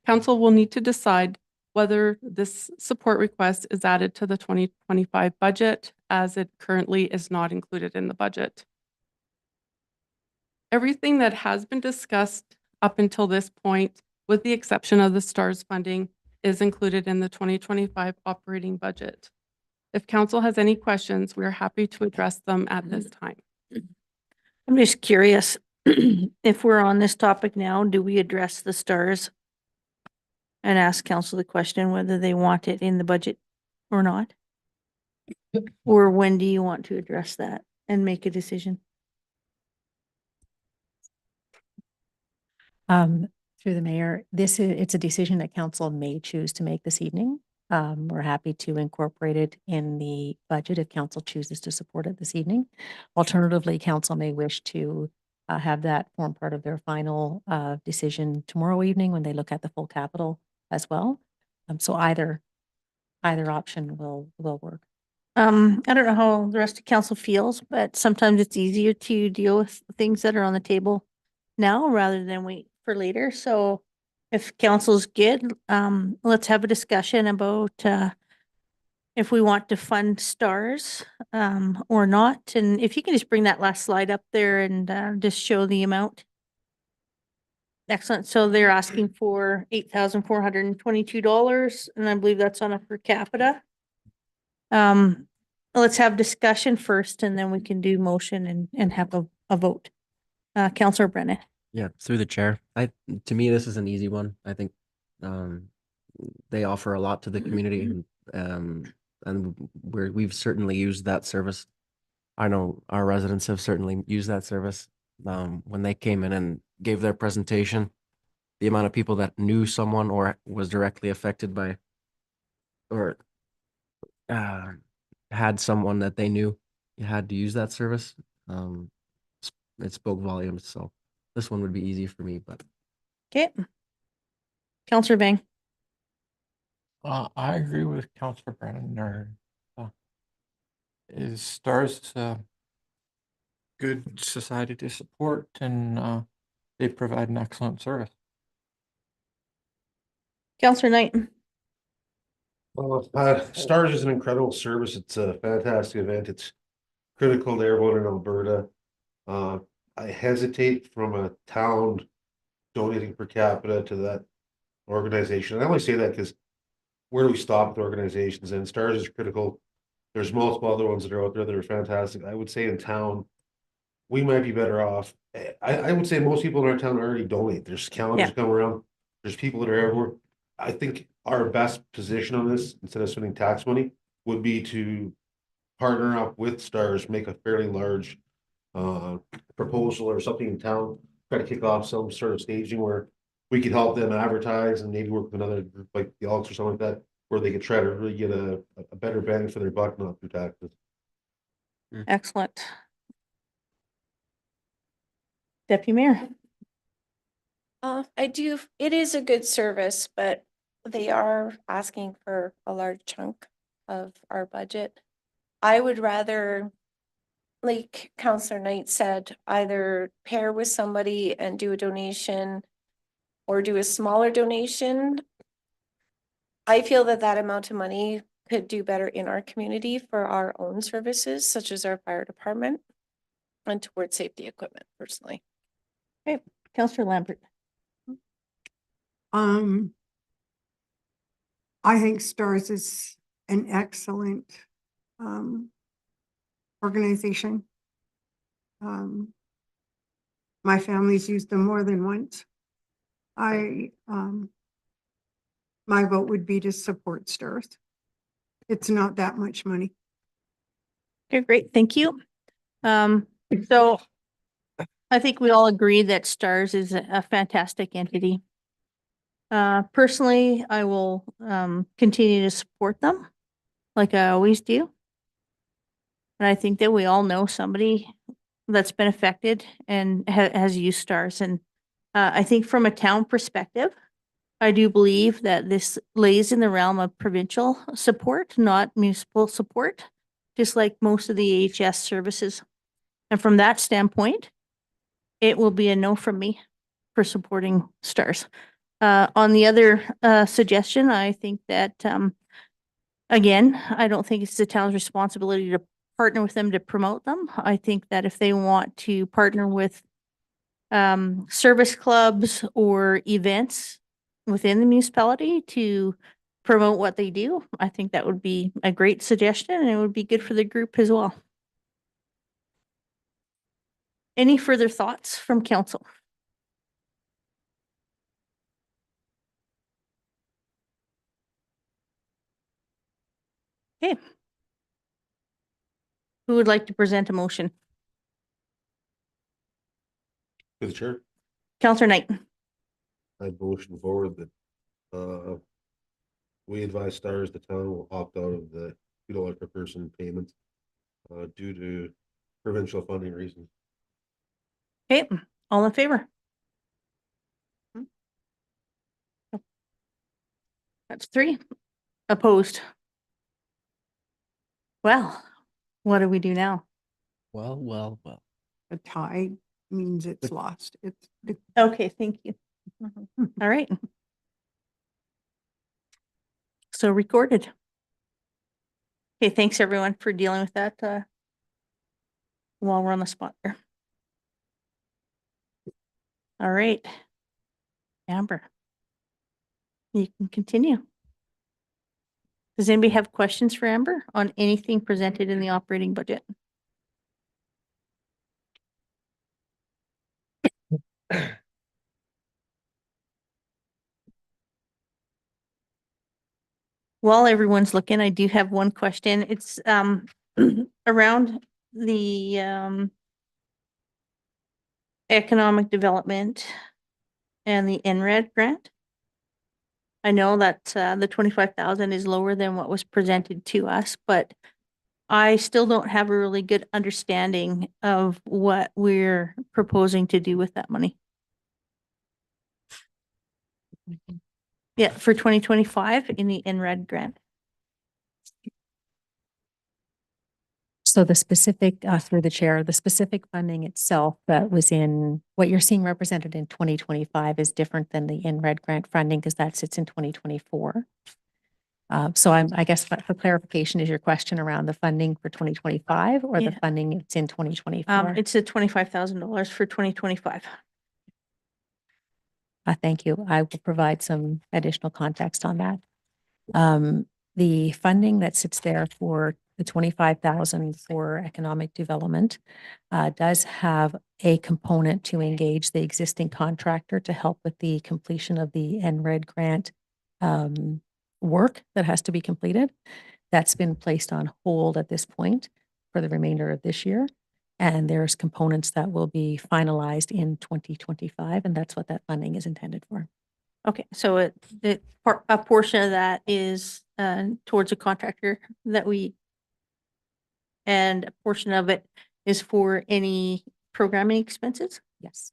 Council will need to decide whether this support request is added to the 2025 budget, as it currently is not included in the budget. Everything that has been discussed up until this point, with the exception of the STARS funding, is included in the 2025 operating budget. If council has any questions, we are happy to address them at this time. I'm just curious, if we're on this topic now, do we address the STARS and ask council the question whether they want it in the budget or not? Or when do you want to address that and make a decision? Through the mayor, it's a decision that council may choose to make this evening. We're happy to incorporate it in the budget if council chooses to support it this evening. Alternatively, council may wish to have that form part of their final decision tomorrow evening when they look at the full capital as well. So either option will work. I don't know how the rest of council feels, but sometimes it's easier to deal with things that are on the table now rather than wait for later. So if council's good, let's have a discussion about if we want to fund STARS or not. And if you can just bring that last slide up there and just show the amount. Excellent. So they're asking for $8,422, and I believe that's on a per capita. Let's have discussion first, and then we can do motion and have a vote. Councillor Brennan. Yeah, through the chair. To me, this is an easy one. I think they offer a lot to the community, and we've certainly used that service. I know our residents have certainly used that service. When they came in and gave their presentation, the amount of people that knew someone or was directly affected by or had someone that they knew had to use that service, it spoke volumes. So this one would be easy for me, but Okay. Councillor Bang. I agree with Councillor Brennan. Is STARS a good society to support, and they provide an excellent service. Councillor Knight. Well, STARS is an incredible service. It's a fantastic event. It's critical to everyone in Alberta. I hesitate from a town donating per capita to that organization. And I only say that because where do we stop with organizations? And STARS is critical. There's multiple other ones that are out there that are fantastic. I would say in town, we might be better off. I would say most people in our town already donate. There's calendars come around. There's people that are everywhere. I think our best position on this, instead of spending tax money, would be to partner up with STARS, make a fairly large proposal or something in town, try to kick off some sort of staging where we could help them advertise and maybe work with another group like the Elks or something like that, where they could try to really get a better bang for their buck, not through taxes. Excellent. Deputy Mayor. It is a good service, but they are asking for a large chunk of our budget. I would rather, like Councillor Knight said, either pair with somebody and do a donation or do a smaller donation. I feel that amount of money could do better in our community for our own services, such as our fire department and towards safety equipment personally. Okay, Councillor Lambert. I think STARS is an excellent organization. My family's used them more than once. My vote would be to support STARS. It's not that much money. Okay, great. Thank you. So I think we all agree that STARS is a fantastic entity. Personally, I will continue to support them like I always do. And I think that we all know somebody that's been affected and has used STARS. And I think from a town perspective, I do believe that this lays in the realm of provincial support, not municipal support, just like most of the AHS services. And from that standpoint, it will be a no from me for supporting STARS. On the other suggestion, I think that, again, I don't think it's the town's responsibility to partner with them to promote them. I think that if they want to partner with service clubs or events within the municipality to promote what they do, I think that would be a great suggestion and it would be good for the group as well. Any further thoughts from council? Okay. Who would like to present a motion? To the chair, Counselor Knight. I motion forward that, we advise STARS the town will opt out of the $2 per person payment, due to provincial funding reasons. Okay, all in favor? That's 3. Opposed? Well, what do we do now? Well. A tie means it's lost. It's Okay, thank you. All right. So recorded. Okay, thanks everyone for dealing with that while we're on the spot there. All right. Amber, you can continue. Does anybody have questions for Amber on anything presented in the operating budget? While everyone's looking, I do have one question. It's around the economic development and the NRED grant. I know that the 25,000 is lower than what was presented to us, but I still don't have a really good understanding of what we're proposing to do with that money. Yeah, for 2025 in the NRED grant. So the specific, through the chair, the specific funding itself that was in, what you're seeing represented in 2025 is different than the NRED grant funding because that sits in 2024. So I guess for clarification, is your question around the funding for 2025 or the Yeah. funding it's in 2024? It's a $25,000 for 2025. Thank you. I will provide some additional context on that. The funding that sits there for the 25,000 for economic development does have a component to engage the existing contractor to help with the completion of the NRED grant work that has to be completed. That's been placed on hold at this point for the remainder of this year. And there's components that will be finalized in 2025, and that's what that funding is intended for. Okay, so a portion of that is towards a contractor that and a portion of it is for any programming expenses? Yes.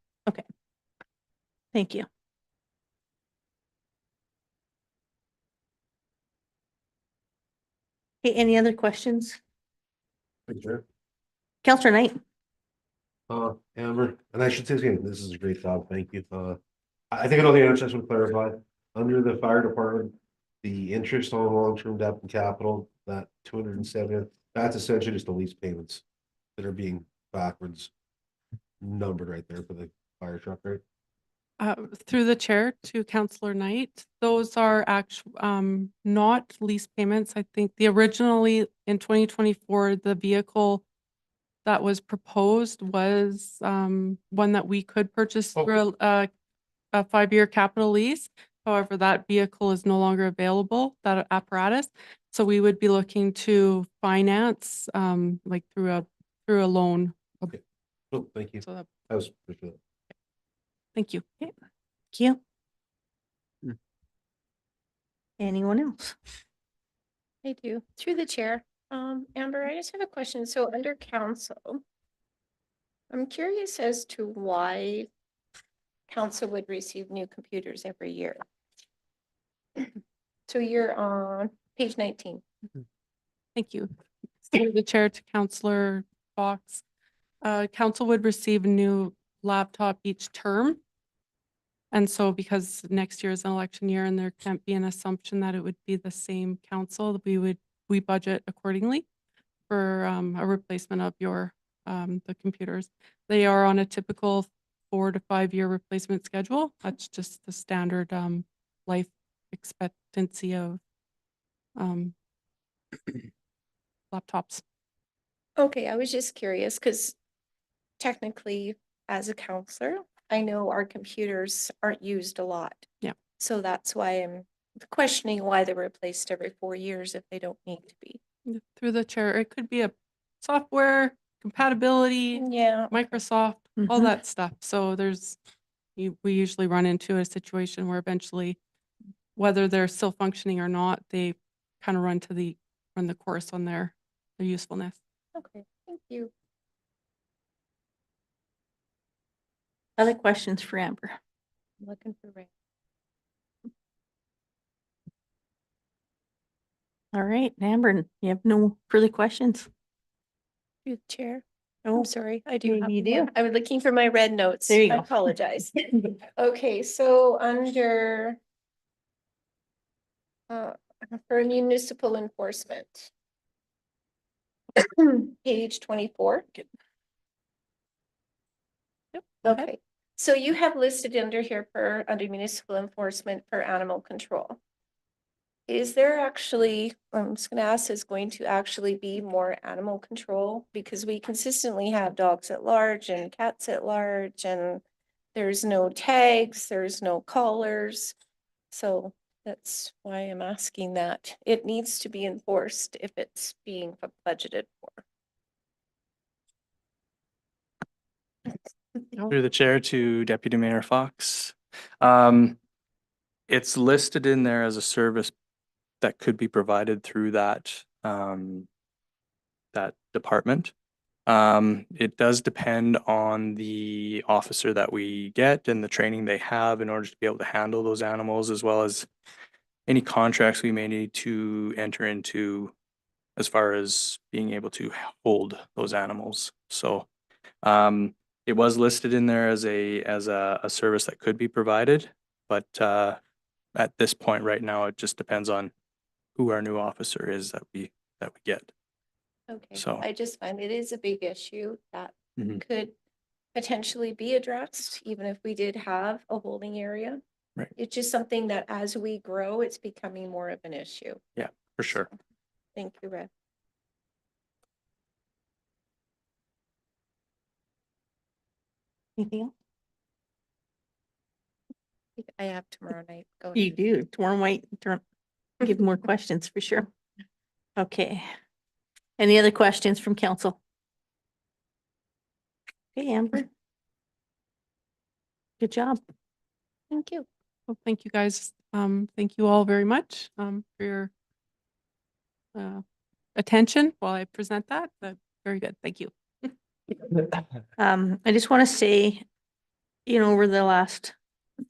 Thank you. Okay, any other questions? Thank you, Chair. Counselor Knight? Amber, and I should say again, this is a great job. Thank you. I think another thing I just want to clarify, under the fire department, the interest on long-term debt and capital, that 270, that's essentially just the lease payments that are being backwards numbered right there for the fire truck, right? Through the chair to Councillor Knight, those are actual not lease payments. I think the originally in 2024, the vehicle that was proposed was one that we could purchase through a 5-year capital lease. However, that vehicle is no longer available, that apparatus. So we would be looking to finance like through a loan. Okay. Oh, thank you. So that, That was appreciate it. thank you. Okay. Thank you. Hmm. Anyone else? I do. Through the chair. Amber, I just have a question. So under council, I'm curious as to why council would receive new computers every year. So you're on page 19. Thank you. through the chair to Councillor Fox. Council would receive a new laptop each term. And so because next year is an election year and there can't be an assumption that it would be the same council, we budget accordingly for a replacement of the computers. They are on a typical 4 to 5 year replacement schedule. That's just the standard life expectancy of laptops. Okay, I was just curious because technically, as a counselor, I know our computers aren't used a lot. Yeah. So that's why I'm questioning why they're replaced every 4 years if they don't need to be. Through the chair, it could be a software compatibility, Yeah. Microsoft, all Mhm. that stuff. So we usually run into a situation where eventually, whether they're still functioning or not, they kind of run the course on their usefulness. Okay, thank you. Other questions for Amber? I'm looking for Ray. All right, Amber, you have no further questions? Through the chair. Oh, I'm sorry, I do yeah, have you more. do. I was looking for my red notes. There you I go. apologize. Okay, so under for municipal enforcement. Page 24. Yep, go ahead. Okay, so you have listed under here under municipal enforcement for animal control. Is there actually, I'm just gonna ask, is going to actually be more animal control? Because we consistently have dogs at large and cats at large, and there's no tags, there's no collars. So that's why I'm asking that. It needs to be enforced if it's being budgeted for. Through the chair to Deputy Mayor Fox. It's listed in there as a service that could be provided through that department. It does depend on the officer that we get and the training they have in order to be able to handle those animals, as well as any contracts we may need to enter into as far as being able to hold those animals. So it was listed in there as a service that could be provided, but at this point right now, it just depends on who our new officer is that we get. Okay, So- I just find it is a big issue that Mhm. could potentially be addressed, even if we did have a holding area. Right. It's just something that as we grow, it's becoming more of an issue. For sure. Thank you, Red. Anything else? I have tomorrow night. Go You ahead. do. Tomorrow might give more questions for sure. Okay. Any other questions from council? Okay, Amber. Good job. Thank you. Well, thank you guys. Thank you all very much for your attention while I present that. Very good. Thank you. I just want to say, over the last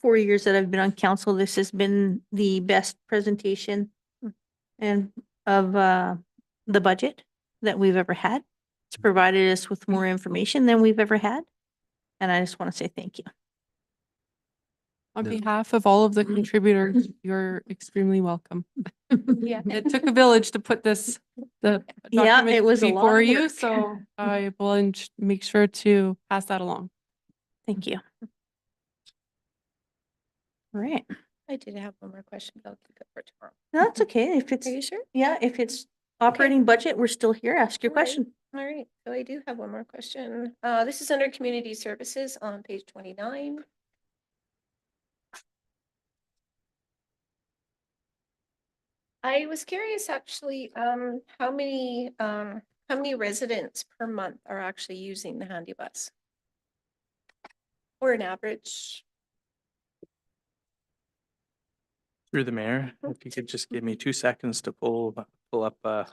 4 years that I've been on council, this has been the best presentation and of the budget that we've ever had. It's provided us with more information than we've ever had. And I just want to say thank you. On No. behalf of all of the contributors, you're extremely welcome. Yeah. It took a village to put the Yeah, document it was a lot before of you, work. so I will make sure to pass that along. Thank you. All right. I did have one more question, but I'll keep it for tomorrow. No, that's okay. If it's, Are you sure? yeah, if it's operating budget, we're still here. Ask your All right. question. All right, so I do have one more question. This is under community services on page 29. I was curious actually, how many residents per month are actually using the handy bus? Or an average? Through the mayor, if you could just give me 2 seconds to pull up some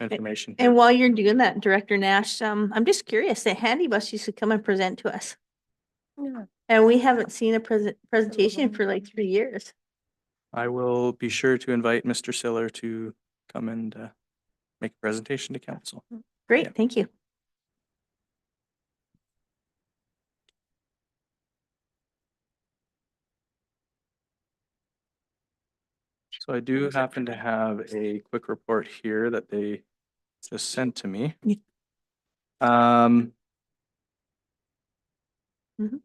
information. here. And while you're doing that, Director Nash, I'm just curious, the handy bus used to come and present to us. Yeah. And we haven't seen a presentation for like 3 years. I will be sure to invite Mr. Siller to come and make a presentation to council. Great, Yeah. thank you. So I do happen to have a quick report here that they just sent to me. Yeah. Um. Mhm.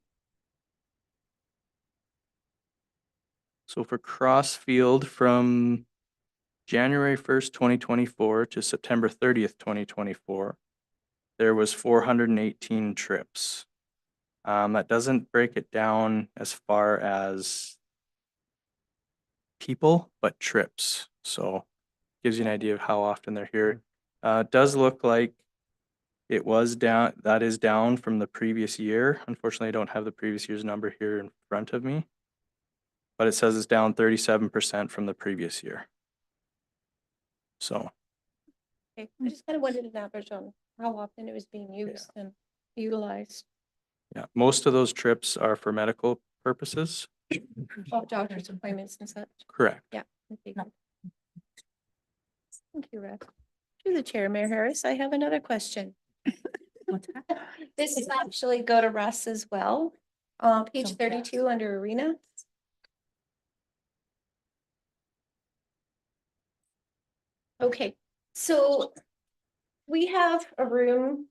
So for Crossfield from January 1st, 2024 to September 30th, 2024, there was 418 trips. That doesn't break it down as far as people, but trips. So gives you an idea of how often they're here. It does look like it was down, that is down from the previous year. Unfortunately, I don't have the previous year's number here in front of me, but it says it's down 37% from the previous year. So, Okay, I just kind of wanted an average on how often it was being used and utilized. yeah, most of those trips are for medical purposes. Oh, doctor's appointments and such. Correct. Yeah. Okay, good. Thank you, Rev. Through the chair, Mayor Harris, I have another question. This is actually go to Russ as well. Page 32 under arena. Okay, so we have a room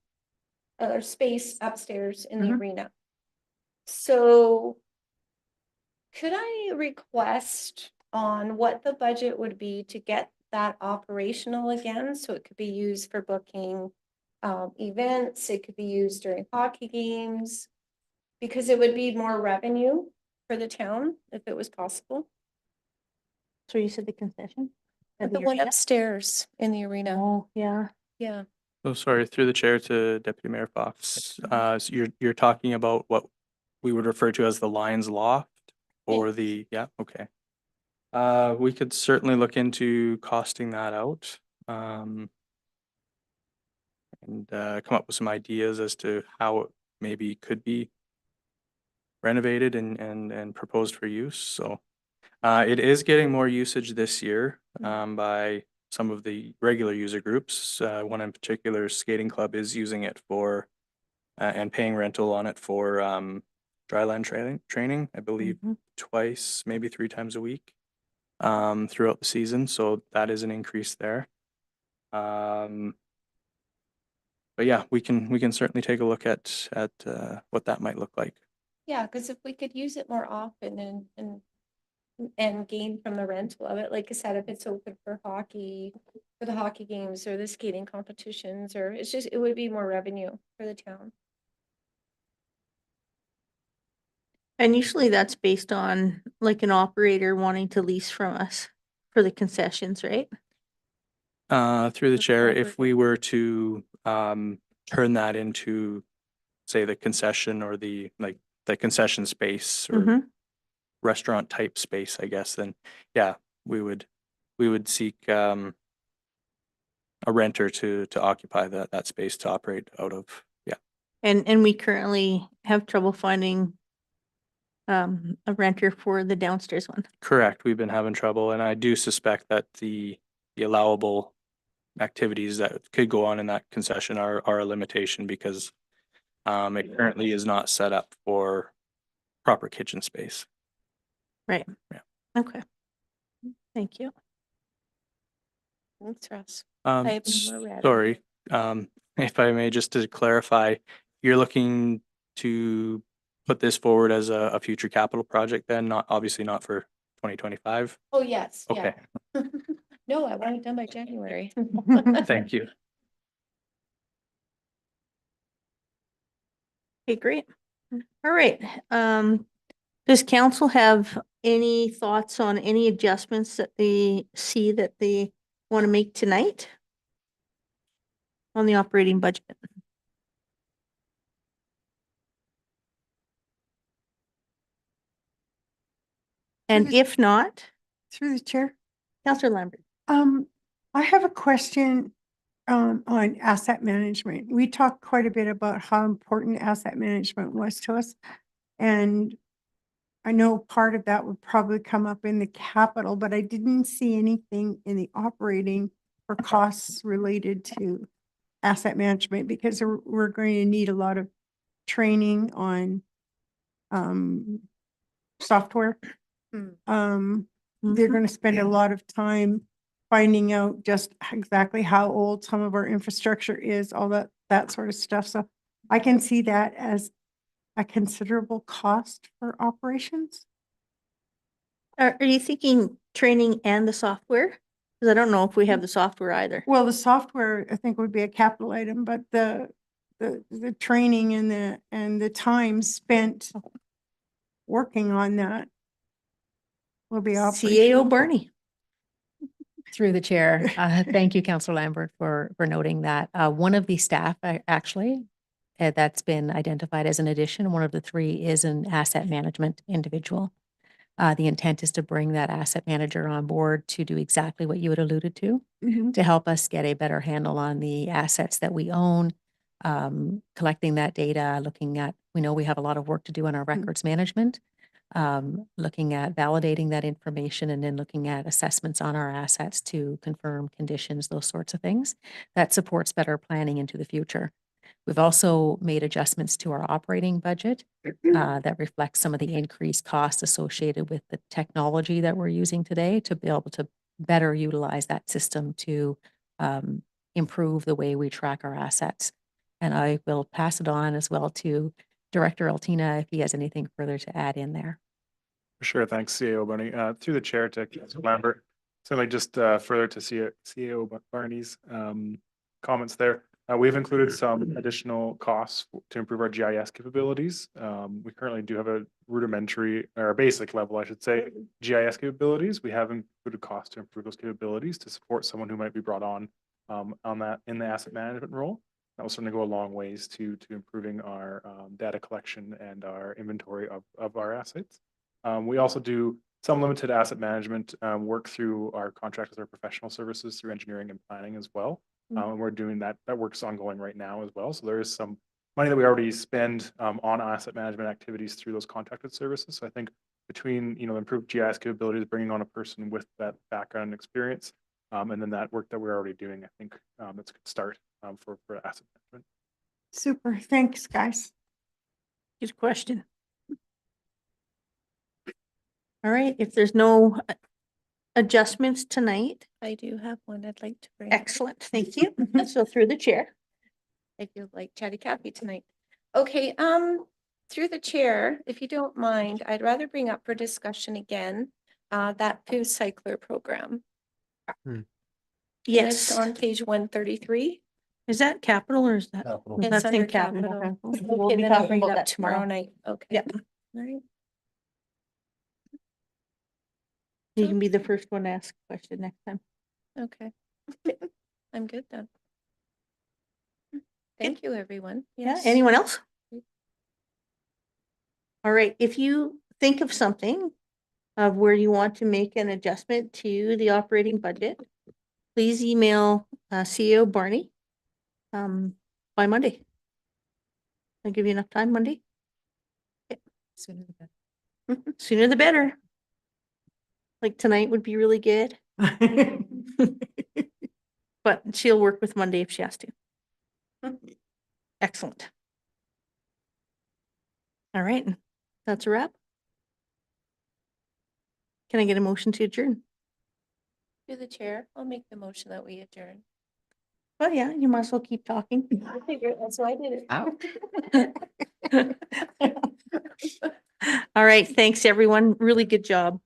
or space upstairs in the Mhm. arena. So could I request on what the budget would be to get that operational again? So it could be used for booking events, it could be used during hockey games, because it would be more revenue for the town if it was possible. So you said the concession? At The one arena? upstairs in the arena, Oh, yeah. yeah. So sorry, through the chair to Deputy Mayor Fox. So you're talking about what we would refer to as the Lions Loft or the, yeah, okay. We could certainly look into costing that out. And come up with some ideas as to how it maybe could be renovated and proposed for use. So it is getting more usage this year by some of the regular user groups. One in particular, Skating Club, is using it for and paying rental on it for dryland training, I believe Mhm. twice, maybe 3 times a week throughout the season. So that is an increase there. But yeah, we can certainly take a look at what that might look like. Yeah, because if we could use it more often and gain from the rental of it, like I said, if it's open for hockey, for the hockey games or the skating competitions, or it's just, it would be more revenue for the town. And usually that's based on like an operator wanting to lease from us for the concessions, right? Through the That's chair, what if we were to turn that into, say, the concession or the concession space or Mhm. restaurant type space, I guess, then yeah, we would seek a renter to occupy that space to operate out of. Yeah. And we currently have trouble finding a renter for the downstairs one. Correct. We've been having trouble, and I do suspect that the allowable activities that could go on in that concession are a limitation because it currently is not set up for proper kitchen space. Right. Yeah. Okay. Thank you. Thanks, Russ. I have no more red. Sorry, if I may, just to clarify, you're looking to put this forward as a future capital project then, obviously not for 2025? Oh, yes, yeah. Okay, No, I want it done by January. thank you. Okay, great. All right. Does council have any thoughts on any adjustments that they see that they want to make tonight on the operating budget? And if not, Through the chair. Councillor Lambert. I have a question on asset management. We talked quite a bit about how important asset management was to us. And I know part of that would probably come up in the capital, but I didn't see anything in the operating for costs related to asset management, because we're going to need a lot of training on software. They're going to spend a lot of time finding out just exactly how old some of our infrastructure is, all that sort of stuff. So I can see that as a considerable cost for operations. Are you thinking training and the software? Because I don't know if we have the software either. Well, the software, I think, would be a capital item, but the training and the time spent working on that will be CAO operational. Barney. Through the chair, thank you, Councillor Lambert, for noting that. One of the staff actually that's been identified as an addition, one of the three is an asset management individual. The intent is to bring that asset manager on board to do exactly what you had alluded to help us get a better handle on the assets that we own, collecting that data, looking at, we know we have a lot of work to do on our records management, looking at validating that information, and then looking at assessments on our assets to confirm conditions, those sorts of things. That supports better planning into the future. We've also made adjustments to our operating budget that reflects some of the increased costs associated with the technology that we're using today to be able to better utilize that system to improve the way we track our assets. And I will pass it on as well to Director Altina if he has anything further to add in there. For sure. Thanks, CAO Barney. Through the chair to Councilor Lambert. Certainly just further to CAO Barney's comments there. We've included some additional costs to improve our GIS capabilities. We currently do have a rudimentary or a basic level, I should say, GIS capabilities. We have included costs to improve those capabilities to support someone who might be brought on that in the asset management role. That will certainly go a long ways to improving our data collection and our inventory of our assets. We also do some limited asset management work through our contract with our professional services through engineering and planning as well. And we're doing that. That work's ongoing right now as well. So there is some money that we already spend on asset management activities through those contracted services. So I think between improved GIS capabilities, bringing on a person with that background and experience, and then that work that we're already doing, I think that's a good start for asset management. Super. Thanks, guys. Good question. All right, if there's no adjustments tonight, I do have one I'd like to bring. up. excellent, thank you. So through the chair. I feel like chatty Cathy tonight. Okay, through the chair, if you don't mind, I'd rather bring up for discussion again, that food cycler program. And Yes. It's on page 133. Is that capital or is that? Capital. It's That's in under capital. capital. We'll Okay, be then I'll talking bring it about up that tomorrow tomorrow. night. Okay. Yeah. All right. You can be the first one to ask a question next time. Okay. I'm good then. Thank you, everyone. Yeah, Yes. anyone else? All right, if you think of something of where you want to make an adjustment to the operating budget, please email CEO Barney by Monday. I'll give you enough time Monday. Sooner the better. Sooner the better. Like tonight would be really good, but she'll work with Monday if she has to. Excellent. All right, that's a wrap. Can I get a motion to adjourn? To the chair, I'll make the motion that we adjourn. Well, yeah, you might as well keep talking. I figured that's why I did it. All right, thanks, everyone. Really good job.